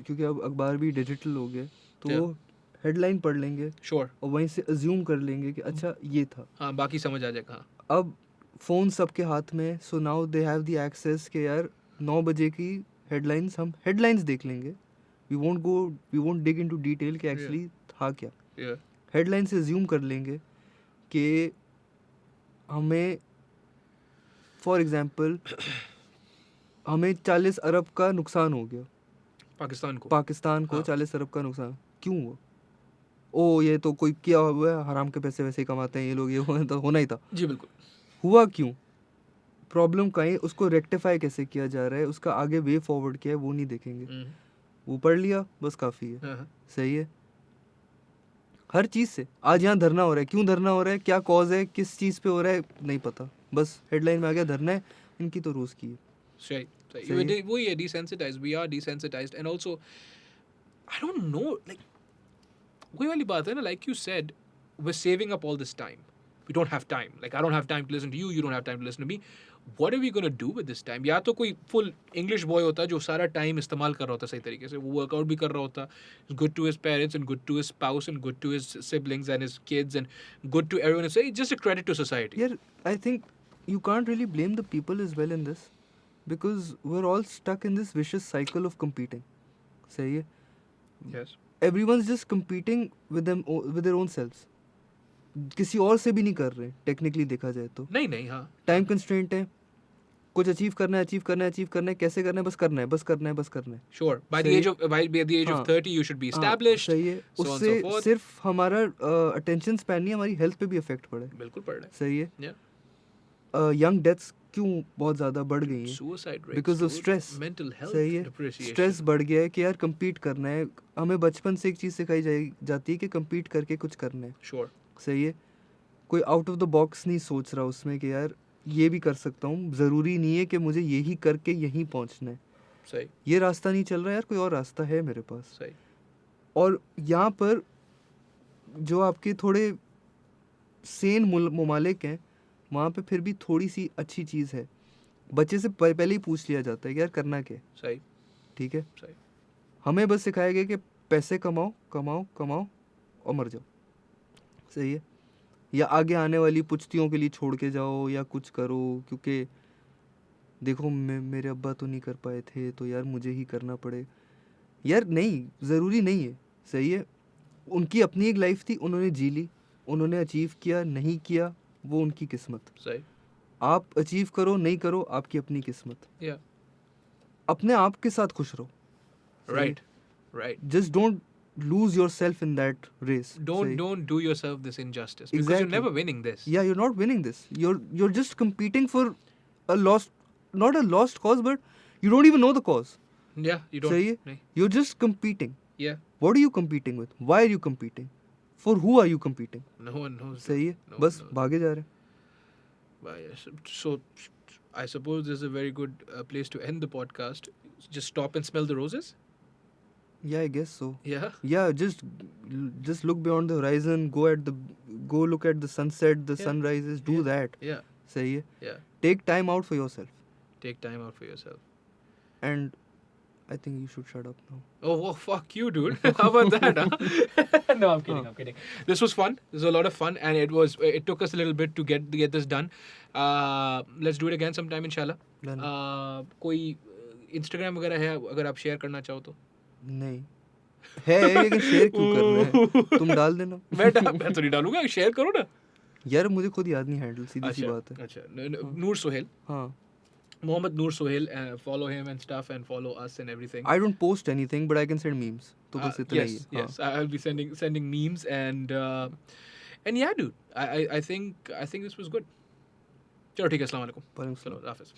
क्योंकि अब अखबार भी डिजिटल हो गए तो Yeah. वो हेडलाइन पढ़ लेंगे Sure. और वहीं से अज्यूम कर लेंगे कि अच्छा ये था. हाँ, बाकी समझ आ जाएगा. हाँ. अब फ़ोन सबके हाथ में. So now they have the access कि यार 9 बजे की हेडलाइंस हम हेडलाइंस देख लेंगे. We won't dig into detail कि एक्चुअली था क्या. Yeah. हेडलाइन से अज्यूम कर लेंगे कि हमें फॉर एग्जांपल हमें 40 अरब का नुकसान हो गया. पाकिस्तान को. पाकिस्तान को हाँ. 40 अरब का नुकसान क्यों हुआ? ओ ये तो कोई किया हुआ है, हराम के पैसे वैसे ही कमाते हैं ये लोग, ये तो होना ही था. जी बिल्कुल. हुआ क्यों? प्रॉब्लम कहीं उसको रेक्टिफाई कैसे किया जा रहा है, उसका आगे वे फॉरवर्ड क्या है वो नहीं देखेंगे. वो पढ़ लिया बस काफ़ी है. हाँ. सही है. हर चीज़ से आज यहाँ धरना हो रहा है. क्यों धरना हो रहा है, क्या कॉज है, किस चीज़ पे हो रहा है नहीं पता. बस हेडलाइन में आ गया धरना है. इनकी तो रोज़ की है. Right. सही है. We are desensitized. We are desensitized, and also, I don't know. Like, वही वाली बात है ना, like you said, we're saving up all this time. We don't have time. Like, I don't have time to listen to you, you don't have time to listen to me. What are we going to do with this time? या तो कोई full English boy होता जो सारा time इस्तेमाल कर रहा होता सही तरीके से, वो workout भी कर रहा होता, good to his parents and good to his spouse and good to his siblings and his kids and good to everyone. It's just a credit to society. Yeah, I think you can't really blame the people as well in this, because we're all stuck in this vicious cycle of competing. सही है. Yes. Everyone's just competing with their own selves. किसी और से भी नहीं कर रहे technically देखा जाए तो. नहीं हाँ. टाइम कंस्ट्रेंट है, कुछ अचीव करना है, कैसे करना है, बस करना है. Sure. By the सही age of हाँ. 30 you should be हाँ, established. सही है. so on and उससे so forth. सिर्फ हमारा अटेंशन स्पैन नहीं, हमारी हेल्थ पे भी इफेक्ट पड़ा है. बिल्कुल पड़ रहा है. सही है. Yeah. यंग डेथ्स क्यों बहुत ज़्यादा बढ़ गई हैं? Suicide rates. Because of dude. stress. Mental health. सही है. Depreciation. स्ट्रेस बढ़ गया है कि यार compete करना है. हमें बचपन से एक चीज़ सिखाई जाती है कि compete करके कुछ करना है. Sure. सही है. कोई आउट ऑफ द बॉक्स नहीं सोच रहा उसमें कि यार ये भी कर सकता हूँ, ज़रूरी नहीं है कि मुझे यही करके यहीं पहुँचना है. सही. ये रास्ता नहीं चल रहा यार, कोई और रास्ता है मेरे पास. सही. और यहाँ पर जो आपके थोड़े सेन ममालिक हैं, वहाँ पे फिर भी थोड़ी सी अच्छी चीज़ है. बच्चे से पहले ही पूछ लिया जाता है कि यार करना क्या है. सही. ठीक है. सही. हमें बस सिखाया गया कि पैसे कमाओ और मर जाओ. सही है. या आगे आने वाली पुश्तियों के लिए छोड़ के जाओ या कुछ करो, क्योंकि देखो मेरे अब्बा तो नहीं कर पाए थे तो यार मुझे ही करना पड़े. यार नहीं, ज़रूरी नहीं है. सही है. उनकी अपनी एक लाइफ थी, उन्होंने जी ली, उन्होंने अचीव किया, नहीं किया वो उनकी किस्मत. सही. आप अचीव करो नहीं करो आपकी अपनी किस्मत. Yeah. अपने आप के साथ खुश रहो. Right. Right. Just don't lose yourself in that race. Don't do yourself this injustice because Exactly. you're never winning this. Yeah, you're not winning this. You're just competing for not a lost cause, but you don't even know the cause. Yeah, you don't. सही है. नहीं. You're just competing. Yeah. What are you competing with? Why are you competing? For who are you competing? No one knows. सही है. No बस one knows. भागे जा रहे हैं. Yes. So, I suppose this is a very good place to end the podcast. Just stop and smell the roses. Yeah, I guess so. Yeah. Yeah, just look beyond the horizon. Go look at the sunset, the Yeah. sunrises. Do Yeah. that. Yeah. सही है. Yeah. Take time out for yourself. Take time out for yourself. And I think you should shut up now. Oh, fuck you, dude. How about that, huh? No, I'm kidding. I'm kidding. This was fun. This was a lot of fun, and it took us a little bit to get this done. Let's do it again sometime, inshallah. Done. कोई Instagram वगैरह है अगर आप share करना चाहो तो? नहीं है, लेकिन शेयर क्यों करना है? तुम डाल देना. मैं तो नहीं डालूंगा. शेयर करो ना. यार मुझे खुद याद नहीं हैंडल, सीधी सी बात है. अच्छा. नूर सोहेल. हाँ. Mohammad Noor Sohail. Follow him and stuff, and follow us and everything. I don't post anything, but I can send memes. तो बस इतना ही Yes, है. yes. I'll be sending memes and yeah, dude. I think this was good. चलो ठीक है. अस्सलाम वालेकुम. हाँ. चलो हाफिज़.